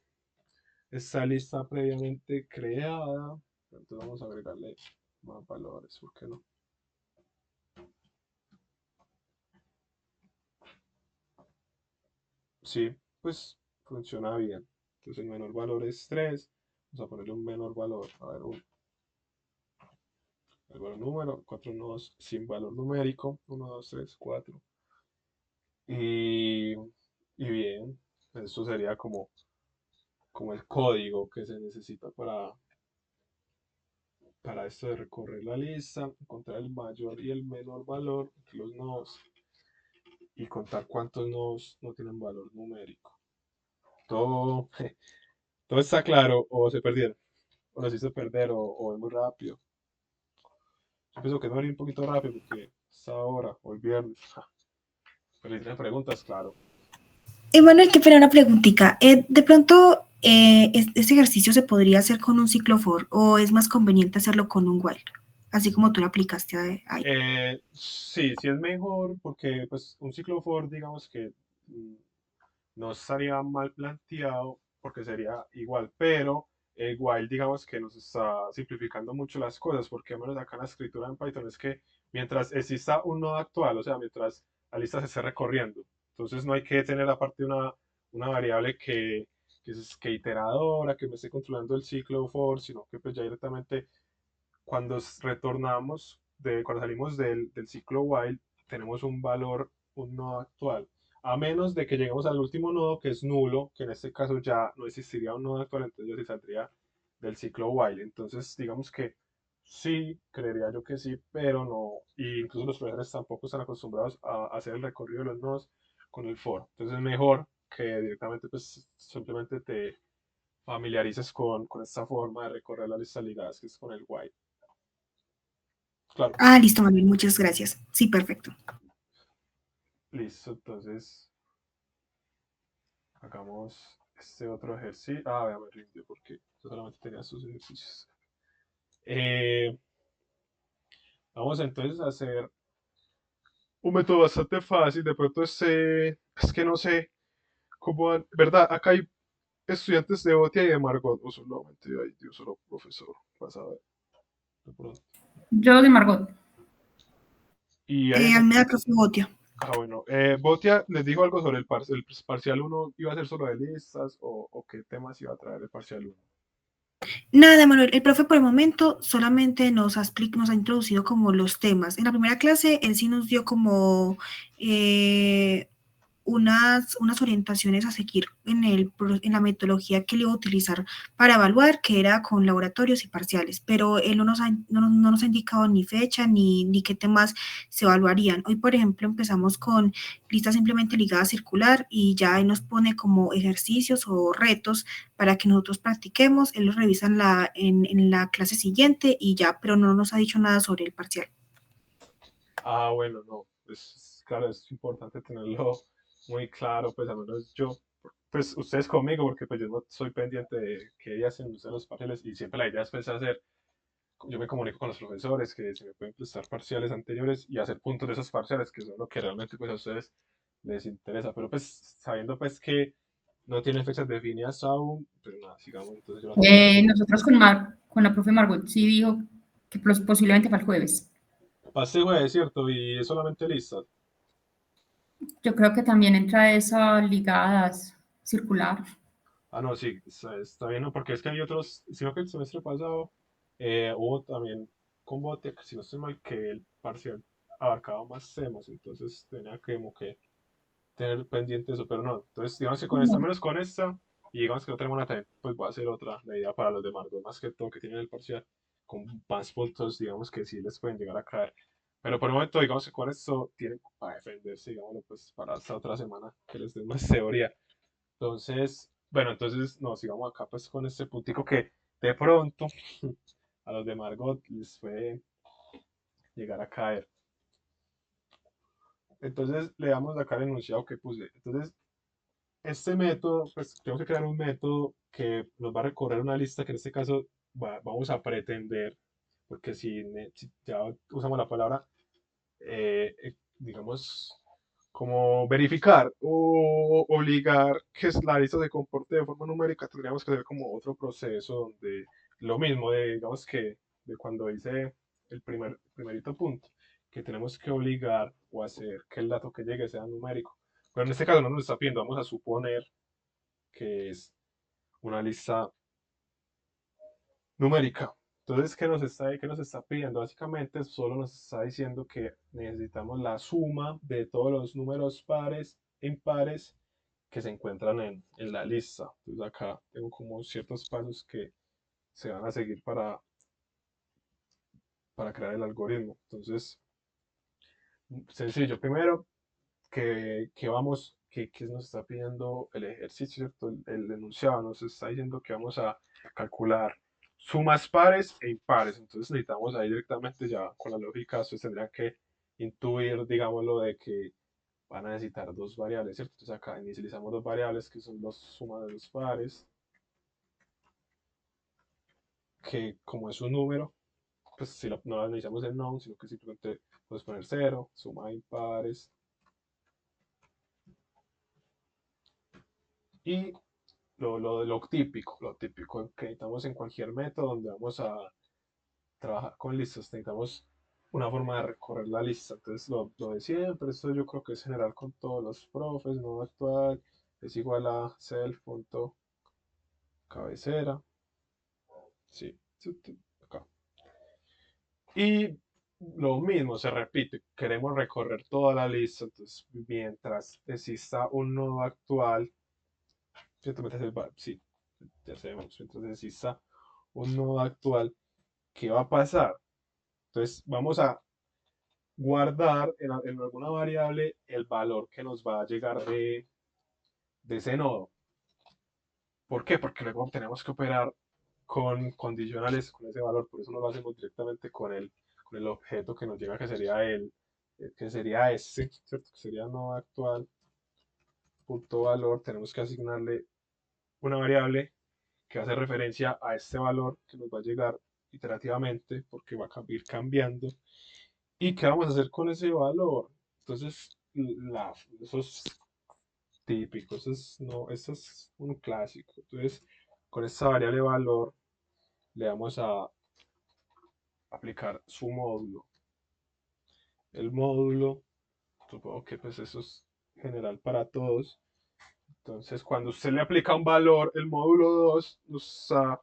esta lista previamente creada. Entonces vamos a agregarle más valores, ¿por qué no? Sí, pues funciona bien. Entonces el menor valor es 3. Vamos a ponerle un menor valor. A ver, el valor número, 4 nodos sin valor numérico. 1, 2, 3, 4. Y, y bien, esto sería como el código que se necesita para esto de recorrer la lista, encontrar el mayor y el menor valor de los nodos y contar cuántos nodos no tienen valor numérico. Todo, todo está claro o se perdieron, o los hizo perder o es muy rápido. Yo pienso que no ir un poquito rápido porque es ahora o el viernes. Pero si tienen preguntas, claro. Emanuel, qué pena una preguntita. De pronto, ¿este ejercicio se podría hacer con un ciclo for o es más conveniente hacerlo con un while? Así como tú lo aplicaste ahí. Sí, sí es mejor porque pues un ciclo for digamos que mm, no estaría mal planteado porque sería igual, pero igual digamos que nos está simplificando mucho las cosas porque al menos acá en la escritura en Python es que mientras exista un nodo actual, o sea, mientras la lista se esté recorriendo, entonces no hay que tener aparte una variable que iteradora, que me esté controlando el ciclo for, sino que pues ya directamente cuando retornamos, cuando salimos del ciclo while, tenemos un valor, un nodo actual. A menos de que lleguemos al último nodo, que es nulo, que en este caso ya no existiría un nodo actual, entonces ya se saldría del ciclo while. Entonces, digamos que sí, creería yo que sí, pero no. Y incluso los profesores tampoco están acostumbrados a hacer el recorrido de los nodos con el for. Entonces es mejor que directamente pues simplemente te familiarices con esta forma de recorrer las listas ligadas, que es con el while. Claro, Ah, listo, Manuel, muchas gracias. Sí, perfecto. listo. Entonces, hagamos este otro ejercicio. Vea, me rindió porque yo solamente tenía estos ejercicios. Eh, Vamos entonces a hacer un método bastante fácil. De pronto es que no sé cómo ¿verdad? Acá hay estudiantes de Botia y de Margot, o solamente hay de un solo profesor, vas a ver, de pronto. Yo de Margot. Y hay Almeda, profe Botia. bueno, Botia les dijo algo sobre el parcial uno, ¿iba a ser solo de listas o qué temas iba a traer el parcial uno? Nada, Manuel, el profe por el momento solamente nos ha introducido como los temas. En la primera clase, él sí nos dio como unas orientaciones a seguir en la metodología que él iba a utilizar para evaluar, que era con laboratorios y parciales, pero él no nos ha indicado ni fecha ni qué temas se evaluarían. Hoy, por ejemplo, empezamos con listas simplemente ligadas a circular y ya él nos pone como ejercicios o retos para que nosotros practiquemos. Él los revisa en la clase siguiente y ya, pero no nos ha dicho nada sobre el parcial. Bueno, no, pues claro, es importante tenerlo muy claro, pues al menos yo, pues ustedes conmigo, porque pues yo no soy pendiente de qué hacen ustedes en los parciales y siempre la idea es pues hacer, yo me comunico con los profesores que se me pueden prestar parciales anteriores y hacer puntos de esos parciales, que son lo que realmente pues a ustedes les interesa, pero pues sabiendo pues que no tienen fechas definidas aún, pero nada, sigamos, entonces yo la tengo acá. Nosotros con la profe Margot sí dijo que posiblemente para el jueves. Pasé, güey, es cierto, y es solamente listas. Yo creo que también entra esa ligadas circular. No, sí, está bien, ¿no? Porque es que hay otros, sino que el semestre pasado hubo también con Bote, que si no estoy mal, que el parcial abarcaba más temas, entonces tenía que como que tener pendiente eso, pero no. Entonces, digamos que con esta, menos con esta, y digamos que no tenemos una también, pues voy a hacer otra, la idea para los demás, más que todo que tienen el parcial, con más puntos, digamos que sí les pueden llegar a caer. Pero por el momento, digamos que con esto tienen para defenderse, digámoslo, pues para esta otra semana que les den más teoría. Entonces, bueno, entonces no, sigamos acá pues con este puntico que de pronto a los de Margot les puede llegar a caer. Entonces le damos acá el enunciado que puse. Entonces, este método, pues tengo que crear un método que nos va a recorrer una lista que en este caso vamos a pretender, porque si ya usamos la palabra, digamos, como verificar o obligar que la lista se comporte de forma numérica, tendríamos que hacer como otro proceso donde lo mismo de, digamos que, de cuando hice el primerito punto, que tenemos que obligar o hacer que el dato que llegue sea numérico. Pero en este caso no nos está pidiendo, vamos a suponer que es una lista numérica. Entonces, qué nos está pidiendo? Básicamente solo nos está diciendo que necesitamos la suma de todos los números pares e impares que se encuentran en la lista. Entonces acá tengo como ciertos pasos que se van a seguir para crear el algoritmo. Entonces, sencillo. Primero, que nos está pidiendo el ejercicio, ¿cierto? El enunciado nos está diciendo que vamos a calcular sumas pares e impares. Entonces necesitamos ahí directamente ya con la lógica, ustedes tendrían que intuir, digámoslo, de que van a necesitar dos variables, ¿cierto? Entonces acá inicializamos dos variables que son las sumas de los pares, que como es un número, pues si no la necesitamos en non, sino que simplemente puedes poner 0, suma de impares. Y lo típico que necesitamos en cualquier método donde vamos a trabajar con listas, necesitamos una forma de recorrer la lista. Entonces, lo de siempre, esto yo creo que es general con todos los profes, nodo actual es igual a self.cabecera. Sí, acá. Y lo mismo se repite, queremos recorrer toda la lista, entonces mientras exista un nodo actual, ¿cierto? Sí, ya sabemos, mientras exista un nodo actual, ¿qué va a pasar? Entonces vamos a guardar en alguna variable el valor que nos va a llegar de ese nodo. ¿Por qué? Porque luego tenemos que operar con condicionales con ese valor, por eso no lo hacemos directamente con el objeto que nos llega, que sería que sería este, ¿cierto? Que sería nodo actual, punto valor, tenemos que asignarle una variable que hace referencia a este valor que nos va a llegar iterativamente, porque va a ir cambiando. ¿Y qué vamos a hacer con ese valor? Entonces, eso es típico, eso es un clásico. Entonces, con esta variable valor le vamos a aplicar su módulo. El módulo, supongo que pues eso es general para todos. Entonces, cuando usted le aplica un valor, el módulo 2 nos está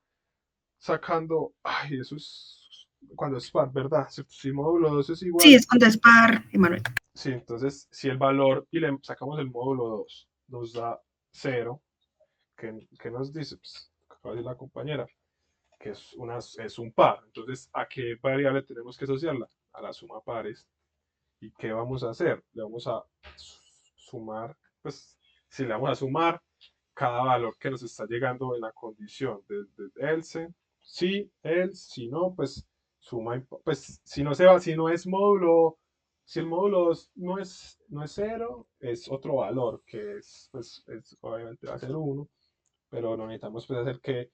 sacando, ay, eso es cuando es par, ¿verdad? Si módulo 2 es Sí, igual, es cuando es par, Emanuel. sí, entonces si el valor y le sacamos el módulo 2 nos da 0, ¿qué nos dice? Pues, acaba de decir la compañera, que es un par. Entonces, ¿a qué variable tenemos que asociarla? A la suma pares. ¿Y qué vamos a hacer? Le vamos a sumar, pues si le vamos a sumar cada valor que nos está llegando en la condición de else, si, else, si no, pues suma, pues si no se va, si no es módulo, si el módulo no es 0, es otro valor que pues obviamente va a ser 1, pero no necesitamos pues hacer que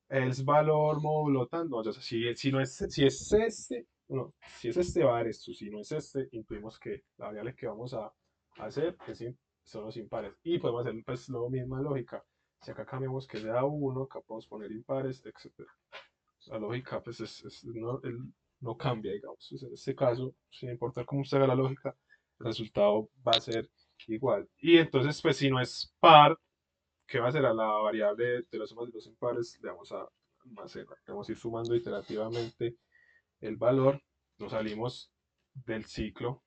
el valor módulo tan, no, o sea, si no es, si es este, no, si es este va a dar esto, si no es este, intuimos que la variable que vamos a hacer son los impares. Y podemos hacer pues la misma lógica. Si acá cambiamos que sea 1, acá podemos poner impares, etc. La lógica pues no cambia, digamos. Pues, en este caso, sin importar cómo se haga la lógica, el resultado va a ser igual. Y entonces, pues si no es par, ¿qué va a hacer? A la variable de las sumas de los impares le vamos a almacenar, vamos a ir sumando iterativamente el valor, nos salimos del ciclo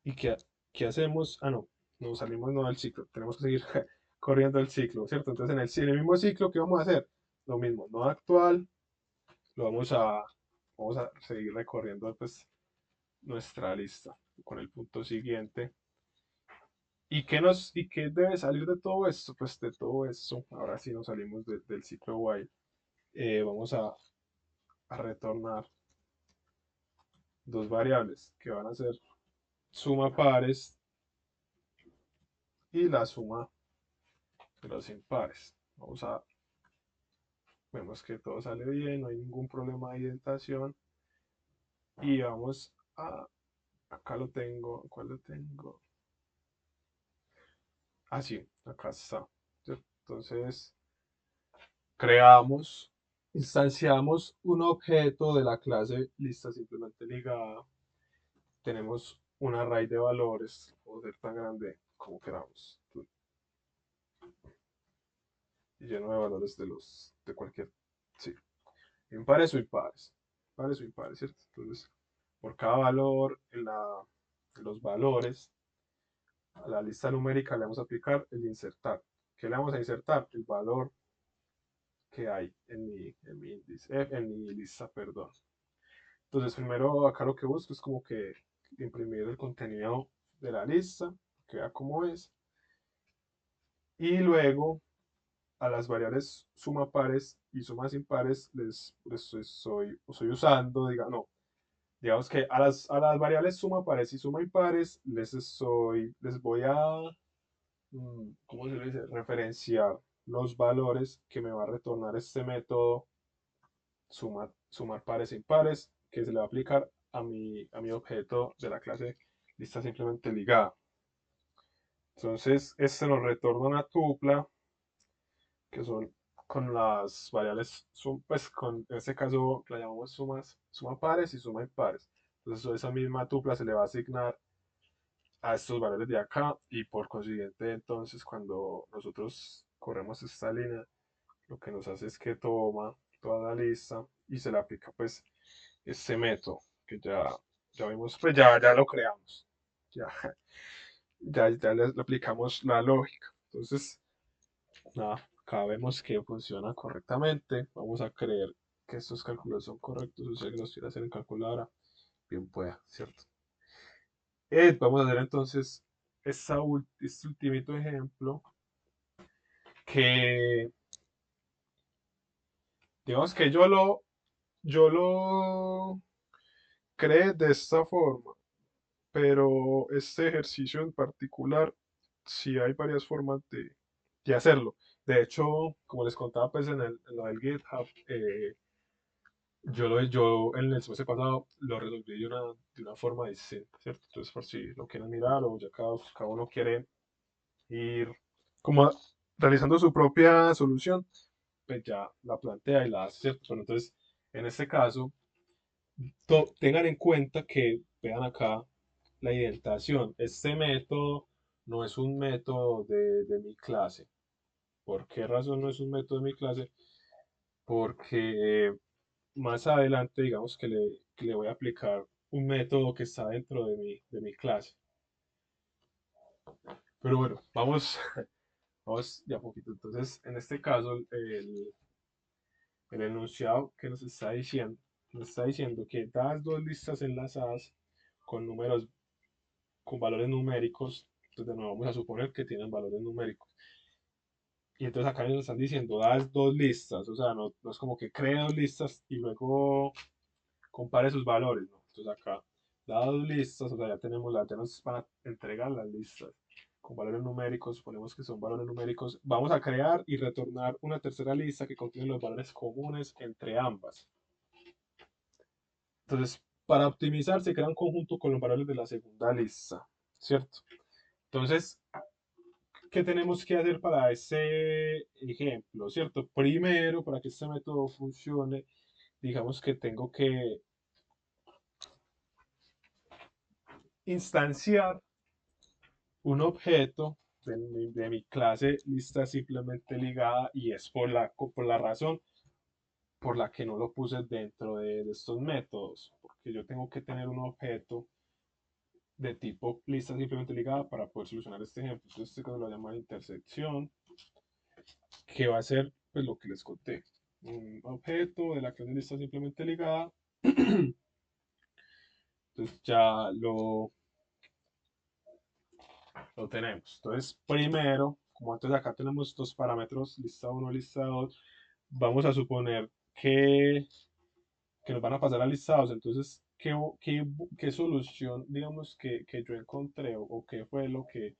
y ¿qué hacemos? Ah, no, nos salimos no del ciclo, tenemos que seguir corriendo el ciclo, ¿cierto? Entonces en el mismo ciclo, ¿qué vamos a hacer? Lo mismo, nodo actual, lo vamos a seguir recorriendo pues nuestra lista con el punto siguiente. ¿Y qué debe salir de todo esto? Pues de todo esto, ahora sí nos salimos del ciclo while. Vamos a retornar dos variables que van a ser suma pares y la suma de los impares. Vemos que todo sale bien, no hay ningún problema de indentación. Y acá lo tengo, ¿cuál lo tengo? Ah, sí, acá está. ¿Cierto? Entonces, instanciamos un objeto de la clase lista simplemente ligada. Tenemos un array de valores, puede ser tan grande como queramos, y lleno de valores de cualquier, sí, impares o impares, pares o impares, ¿cierto? Entonces, por cada valor en los valores, a la lista numérica le vamos a aplicar el insertar. ¿Qué le vamos a insertar? El valor que hay en mi índice, en mi lista, perdón. Entonces, primero acá lo que busco es como que imprimir el contenido de la lista, que vea cómo es. Y luego a las variables suma pares y sumas impares estoy usando, digamos que a las variables suma pares y suma impares les voy a, ¿cómo se le dice? Referenciar los valores que me va a retornar este método sumar pares e impares, que se le va a aplicar a mi objeto de la clase lista simplemente ligada. Entonces, este nos retorna una tupla, que son con las variables, pues en este caso la llamamos suma pares y suma impares. Entonces, esa misma tupla se le va a asignar a estos valores de acá, y por consiguiente, entonces, cuando nosotros corremos esta línea, lo que nos hace es que toma toda la lista y se le aplica pues este método que ya vimos, pues ya lo creamos, ya, ya le aplicamos la lógica. Entonces, nada, acá vemos que funciona correctamente. Vamos a creer que estos cálculos son correctos. Usted que los quiere hacer en calculadora, bien pueda, ¿cierto? Vamos a hacer entonces este ultimito ejemplo, que digamos que yo lo creé de esta forma, pero este ejercicio en particular, sí hay varias formas de hacerlo. De hecho, como les contaba pues en lo del GitHub, yo en el semestre pasado lo resolví de una forma distinta, ¿cierto? Entonces, por si lo quieren mirar, o ya cada uno quiere ir como realizando su propia solución, pues ya la plantea y la hace, ¿cierto? Pero entonces, en este caso, tengan en cuenta que, vean acá la indentación. Este método no es un método de mi clase. ¿Por qué razón no es un método de mi clase? Porque más adelante, digamos que le voy a aplicar un método que está dentro de mi clase. Pero bueno, vamos de a poquito. Entonces, en este caso, el enunciado que nos está diciendo que dadas dos listas enlazadas con números, con valores numéricos, entonces de nuevo vamos a suponer que tienen valores numéricos. Y entonces acá nos están diciendo, dadas dos listas, o sea, no es como que cree dos listas y luego compare sus valores, ¿no? Entonces acá, dadas dos listas, o sea, ya nos van a entregar las listas con valores numéricos, suponemos que son valores numéricos, vamos a crear y retornar una tercera lista que contiene los valores comunes entre ambas. Entonces, para optimizar, se crea un conjunto con los valores de la segunda lista, ¿cierto? Entonces, ¿qué tenemos que hacer para ese ejemplo, cierto? Primero, para que este método funcione, digamos que tengo que instanciar un objeto de mi clase lista simplemente ligada, y es por la razón por la que no lo puse dentro de estos métodos, porque yo tengo que tener un objeto de tipo lista simplemente ligada para poder solucionar este ejemplo. Entonces, este caso lo llamo intersección, que va a ser pues lo que les conté, un objeto de la clase lista simplemente ligada. Entonces ya lo tenemos. Entonces, primero, como entonces acá tenemos dos parámetros, lista 1, lista 2, vamos a suponer que nos van a pasar a listados. Entonces, ¿qué solución, digamos, que yo encontré o qué fue lo que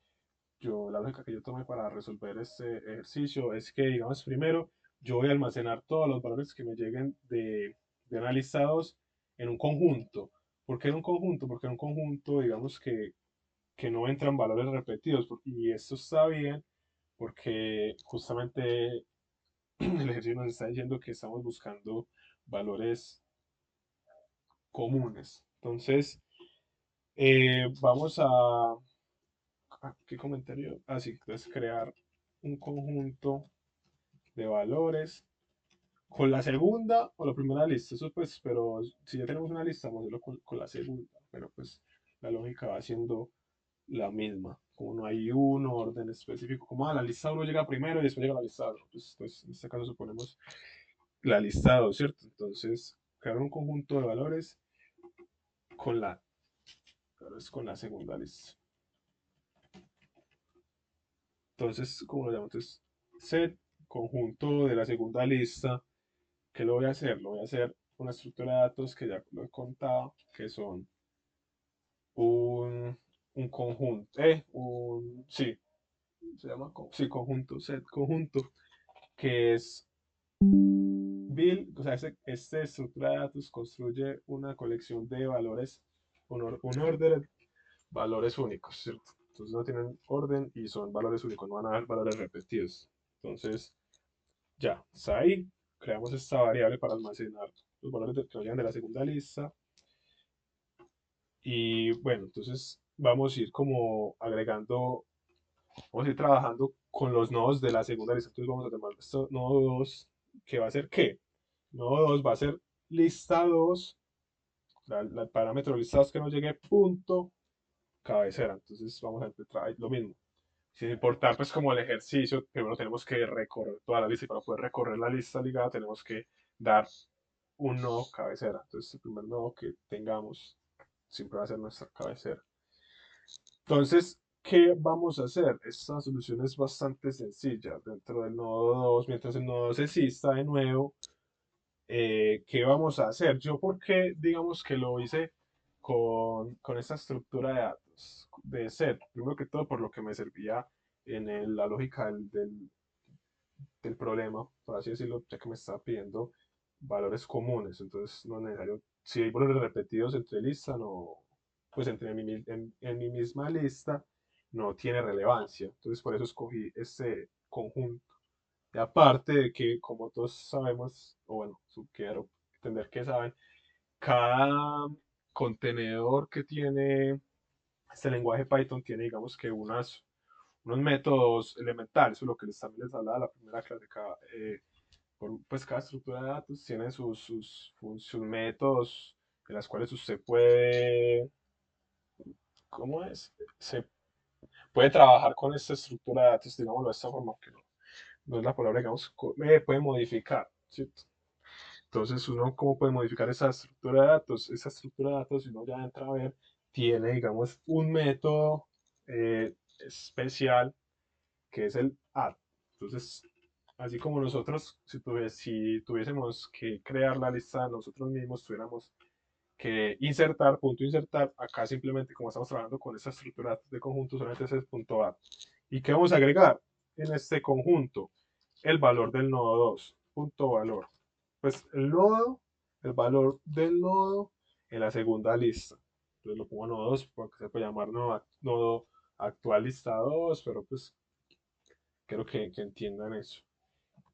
la lógica que yo tomé para resolver este ejercicio es que, digamos, primero yo voy a almacenar todos los valores que me lleguen de una lista 2 en un conjunto. ¿Por qué en un conjunto? Porque en un conjunto, digamos que no entran valores repetidos. Y esto está bien porque justamente el ejercicio nos está diciendo que estamos buscando valores comunes. Entonces, vamos ¿qué comentario? Así, entonces crear un conjunto de valores con la segunda o la primera lista. Eso pues, pero si ya tenemos una lista, vamos a hacerlo con la segunda. Pero pues la lógica va siendo la misma. Como no hay un orden específico, como la lista 1 llega primero y después llega la lista 2. Pues en este caso suponemos la lista 2, ¿cierto? Entonces, crear un conjunto de valores con con la segunda lista. Entonces, ¿cómo lo llamo? Entonces, set conjunto de la segunda lista. ¿Qué lo voy a hacer? Lo voy a hacer una estructura de datos que ya lo he contado, que son un conjunto, sí, se llama, sí, conjunto, set conjunto, que es build, o sea, esta estructura de datos construye una colección de valores, un ordered, valores únicos, ¿cierto? Entonces no tienen orden y son valores únicos, no van a haber valores repetidos. Entonces, ya, está ahí. Creamos esta variable para almacenar los valores que nos llegan de la segunda lista. Y bueno, entonces vamos a ir como agregando, vamos a ir trabajando con los nodos de la segunda lista. Entonces vamos a tomar esto, nodo 2, que va a ser ¿qué? Nodo 2 va a ser lista 2, el parámetro lista 2 que nos llegue, punto, cabecera. Entonces vamos a empezar lo mismo. Sin importar pues como el ejercicio, primero tenemos que recorrer toda la lista y para poder recorrer la lista ligada tenemos que dar un nodo cabecera. Entonces el primer nodo que tengamos siempre va a ser nuestra cabecera. Entonces, ¿qué vamos a hacer? Esta solución es bastante sencilla. Dentro del nodo 2, mientras el nodo 2 exista de nuevo, ¿qué vamos a hacer? Yo, porque digamos que lo hice con esta estructura de datos de set. Primero que todo, por lo que me servía en la lógica del problema, por así decirlo, ya que me estaba pidiendo valores comunes. Entonces, no es necesario. Si hay valores repetidos entre lista, no, pues en mi misma lista no tiene relevancia. Entonces, por eso escogí este conjunto. Y aparte de que, como todos sabemos, o bueno, quiero entender que saben, cada contenedor que tiene este lenguaje Python tiene, digamos que unos métodos elementales, o lo que también les hablaba la primera clase. Pues cada estructura de datos tiene sus métodos en las cuales usted puede, ¿cómo es? Se puede trabajar con esta estructura de datos, digámoslo de esta forma, que no es la palabra, digamos, puede modificar, ¿cierto? Entonces, uno, ¿cómo puede modificar esa estructura de datos? Esa estructura de datos, si uno ya entra a ver, tiene, digamos, un método especial que es el add. Entonces, así como nosotros, si tuviésemos que crear la lista nosotros mismos, tuviéramos que insertar, punto insertar, acá simplemente como estamos trabajando con esta estructura de conjunto, solamente ese es punto add. ¿Y qué vamos a agregar en este conjunto? El valor del nodo 2, punto valor. Pues el valor del nodo en la segunda lista. Entonces lo pongo nodo 2 porque se puede llamar nodo actual lista 2, pero pues quiero que entiendan eso.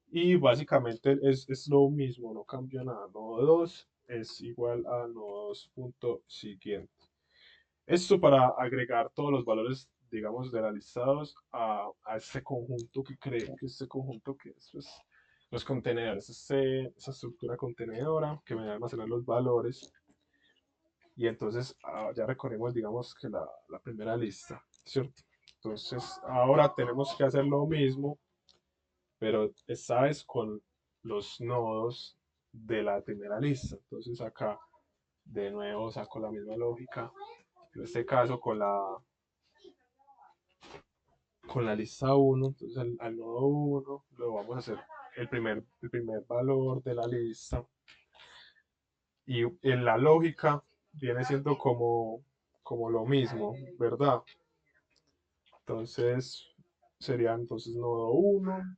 Y básicamente es lo mismo, no cambia nada. Nodo 2 es igual a nodo 2 punto siguiente. Esto para agregar todos los valores, digamos, de la lista 2 a este conjunto que creen que este conjunto que es pues, los contenedores, esa estructura contenedora que me va a almacenar los valores. Y entonces ya recorrimos, digamos, que la primera lista, ¿cierto? Entonces ahora tenemos que hacer lo mismo pero esta vez con los nodos de la primera lista. Entonces acá de nuevo saco la misma lógica, en este caso con con la lista 1, entonces al nodo 1 lo vamos a hacer el primer valor de la lista. Y en la lógica viene siendo como lo mismo, ¿verdad? Entonces sería entonces nodo 1.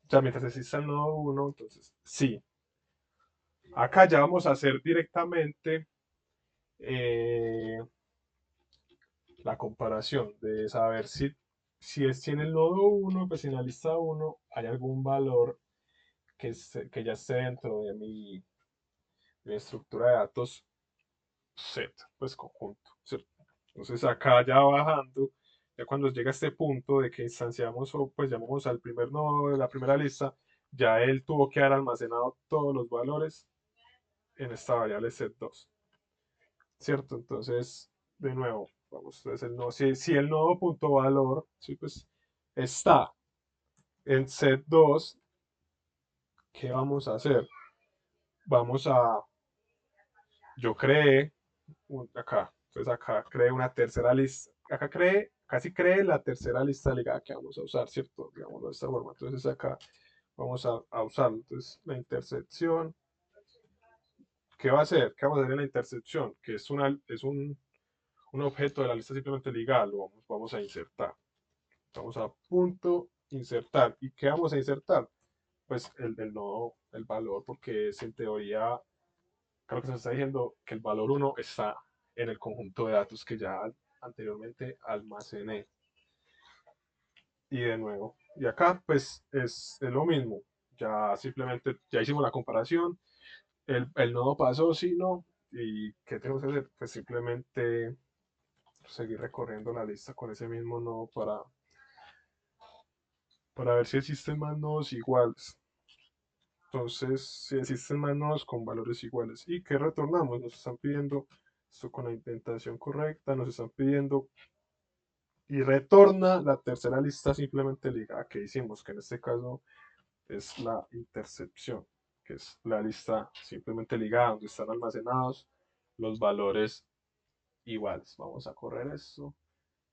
Ya mientras exista el nodo 1, entonces sí. Acá ya vamos a hacer directamente eh, la comparación de saber si en el nodo 1, pues en la lista 1 hay algún valor que ya esté dentro de mi estructura de datos set, pues conjunto, ¿cierto? Entonces acá ya bajando, ya cuando llega a este punto de que instanciamos o pues llamamos al primer nodo de la primera lista, ya él tuvo que haber almacenado todos los valores en esta variable set2, ¿cierto? Entonces, de nuevo, vamos, entonces si el nodo punto valor, sí, pues está en set2, ¿qué vamos a hacer? Vamos a, yo creé acá, entonces acá creé una tercera lista, casi creé la tercera lista ligada que vamos a usar, ¿cierto? Digámoslo de esta forma, entonces acá vamos a usarlo, entonces la intersección, ¿qué va a hacer? ¿Qué vamos a hacer en la intersección? Que un objeto de la lista simplemente ligada, lo vamos a insertar. Vamos a punto insertar. ¿Y qué vamos a insertar? Pues el nodo, el valor, porque es en teoría, creo que se nos está diciendo que el valor 1 está en el conjunto de datos que ya anteriormente almacené. Y de nuevo, y acá pues es lo mismo. Ya simplemente, ya hicimos la comparación. El nodo pasó, sí, no. ¿Y qué tenemos que hacer? Pues simplemente seguir recorriendo la lista con ese mismo nodo para ver si existen más nodos iguales. Entonces, si existen más nodos con valores iguales. ¿Y qué retornamos? Nos están pidiendo esto con la indentación correcta, nos están pidiendo y retorna la tercera lista simplemente ligada que hicimos, que en este caso es la intercepción, que es la lista simplemente ligada donde están almacenados los valores iguales. Vamos a correr esto,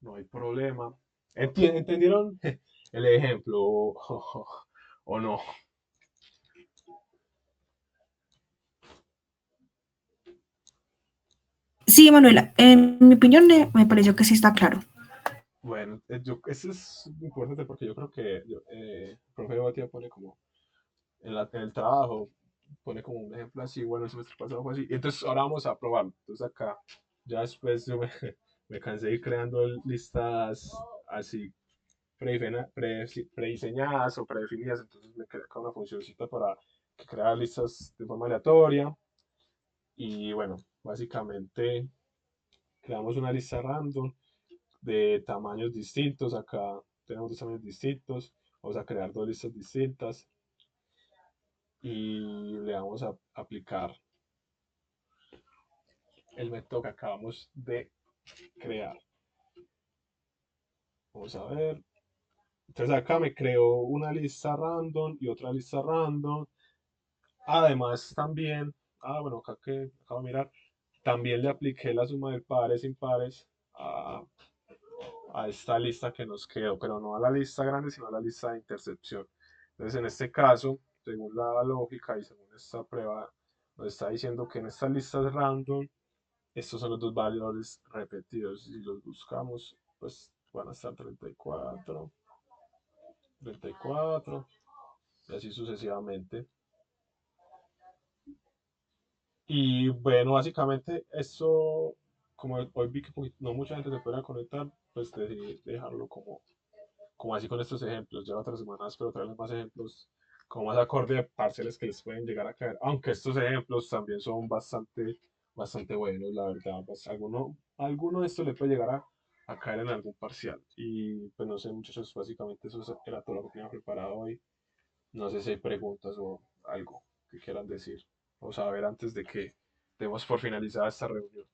no hay problema. ¿Entendieron el ejemplo o no? Sí, Manuela, en mi opinión me pareció que sí está claro. Bueno, eso es importante porque yo creo que el profe Batia pone como en el trabajo, pone como un ejemplo así, bueno, el semestre pasado fue así, y entonces ahora vamos a probarlo. Entonces acá, ya después yo me cansé de ir creando listas así prediseñadas o predefinidas, entonces me creé acá una funcióncita para que crea listas de forma aleatoria, y bueno, básicamente creamos una lista random de tamaños distintos. Acá tenemos dos tamaños distintos. Vamos a crear dos listas distintas y le vamos a aplicar el método que acabamos de crear. Vamos a ver. Entonces acá me creó una lista random y otra lista random. Además también, bueno, acá que acabo de mirar, también le apliqué la suma de pares impares a esta lista que nos quedó, pero no a la lista grande, sino a la lista de intercepción. Entonces, en este caso, según la lógica y según esta prueba, nos está diciendo que en estas listas random, estos son los dos valores repetidos. Si los buscamos, pues van a estar 34, 34, y así sucesivamente. Y bueno, básicamente eso, como hoy vi que no mucha gente se puede conectar, pues decidí dejarlo como así con estos ejemplos. Ya otras semanas pero traerles más ejemplos como más acorde a parciales que les pueden llegar a caer. Aunque estos ejemplos también son bastante buenos, la verdad. Pues alguno de estos le puede llegar a caer en algún parcial. Y pues no sé, muchachos, básicamente eso era todo lo que tenía preparado hoy. No sé si hay preguntas o algo que quieran decir o saber antes de que demos por finalizada esta reunión.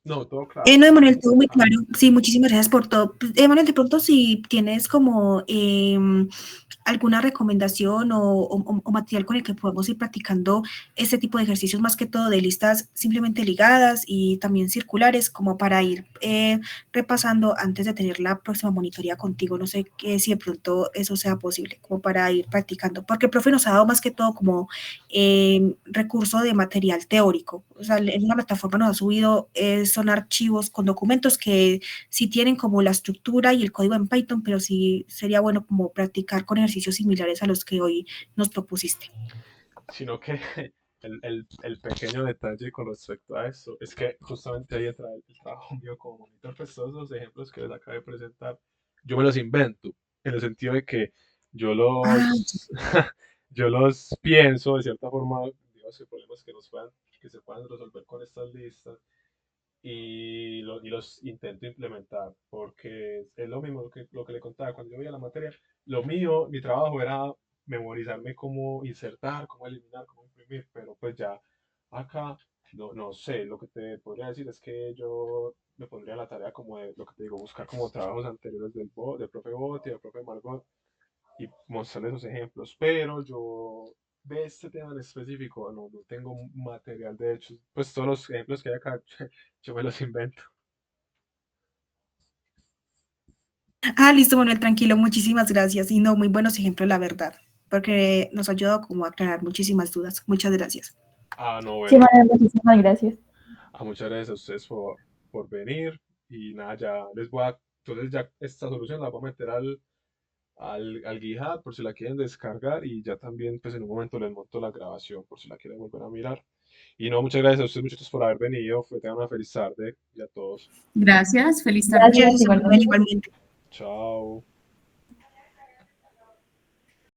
No, todo claro. No, Emanuel, todo muy claro. Sí, muchísimas gracias por todo. Pues, Emanuel, de pronto si tienes como alguna recomendación o material con el que podamos ir practicando este tipo de ejercicios, más que todo de listas simplemente ligadas y también circulares, como para ir repasando antes de tener la próxima monitoría contigo. No sé si de pronto eso sea posible, como para ir practicando, porque el profe nos ha dado más que todo como recurso de material teórico. O sea, en una plataforma nos ha subido, son archivos con documentos que sí tienen como la estructura y el código en Python, pero sí sería bueno como practicar con ejercicios similares a los que hoy nos propusiste. Sino que el pequeño detalle con respecto a eso es que justamente ahí entra el trabajo mío como monitor, pues todos los ejemplos que les acabo de presentar, yo me los invento, en el sentido de que yo Ah, los, yo los pienso de cierta forma, digamos que problemas que se puedan resolver con estas listas y los intento implementar, porque es lo mismo lo que le contaba cuando yo veía la materia. Lo mío, mi trabajo era memorizarme cómo insertar, cómo eliminar, cómo imprimir, pero pues ya acá, no sé, lo que te podría decir es que yo me pondría la tarea como de, lo que te digo, buscar como trabajos anteriores del profe Bot y del profe Margot y mostrarles esos ejemplos, pero yo de este tema en específico no tengo material, de hecho, pues todos los ejemplos que hay acá yo me los invento. listo, Manuel, tranquilo, muchísimas gracias. Y no, muy buenos ejemplos, la verdad, porque nos ha ayudado como a aclarar muchísimas dudas. Muchas gracias. Ah, no, Sí, bueno, Manuel, muchísimas gracias. muchas gracias a ustedes por venir y nada, ya les voy a, entonces ya esta solución la voy a meter al GitHub por si la quieren descargar y ya también pues en un momento les monto la grabación por si la quieren volver a mirar. Y no, muchas gracias a ustedes muchachos por haber venido, tengan una feliz tarde y a todos. Gracias, feliz tarde. Gracias, Igualmente. igualmente. Chao.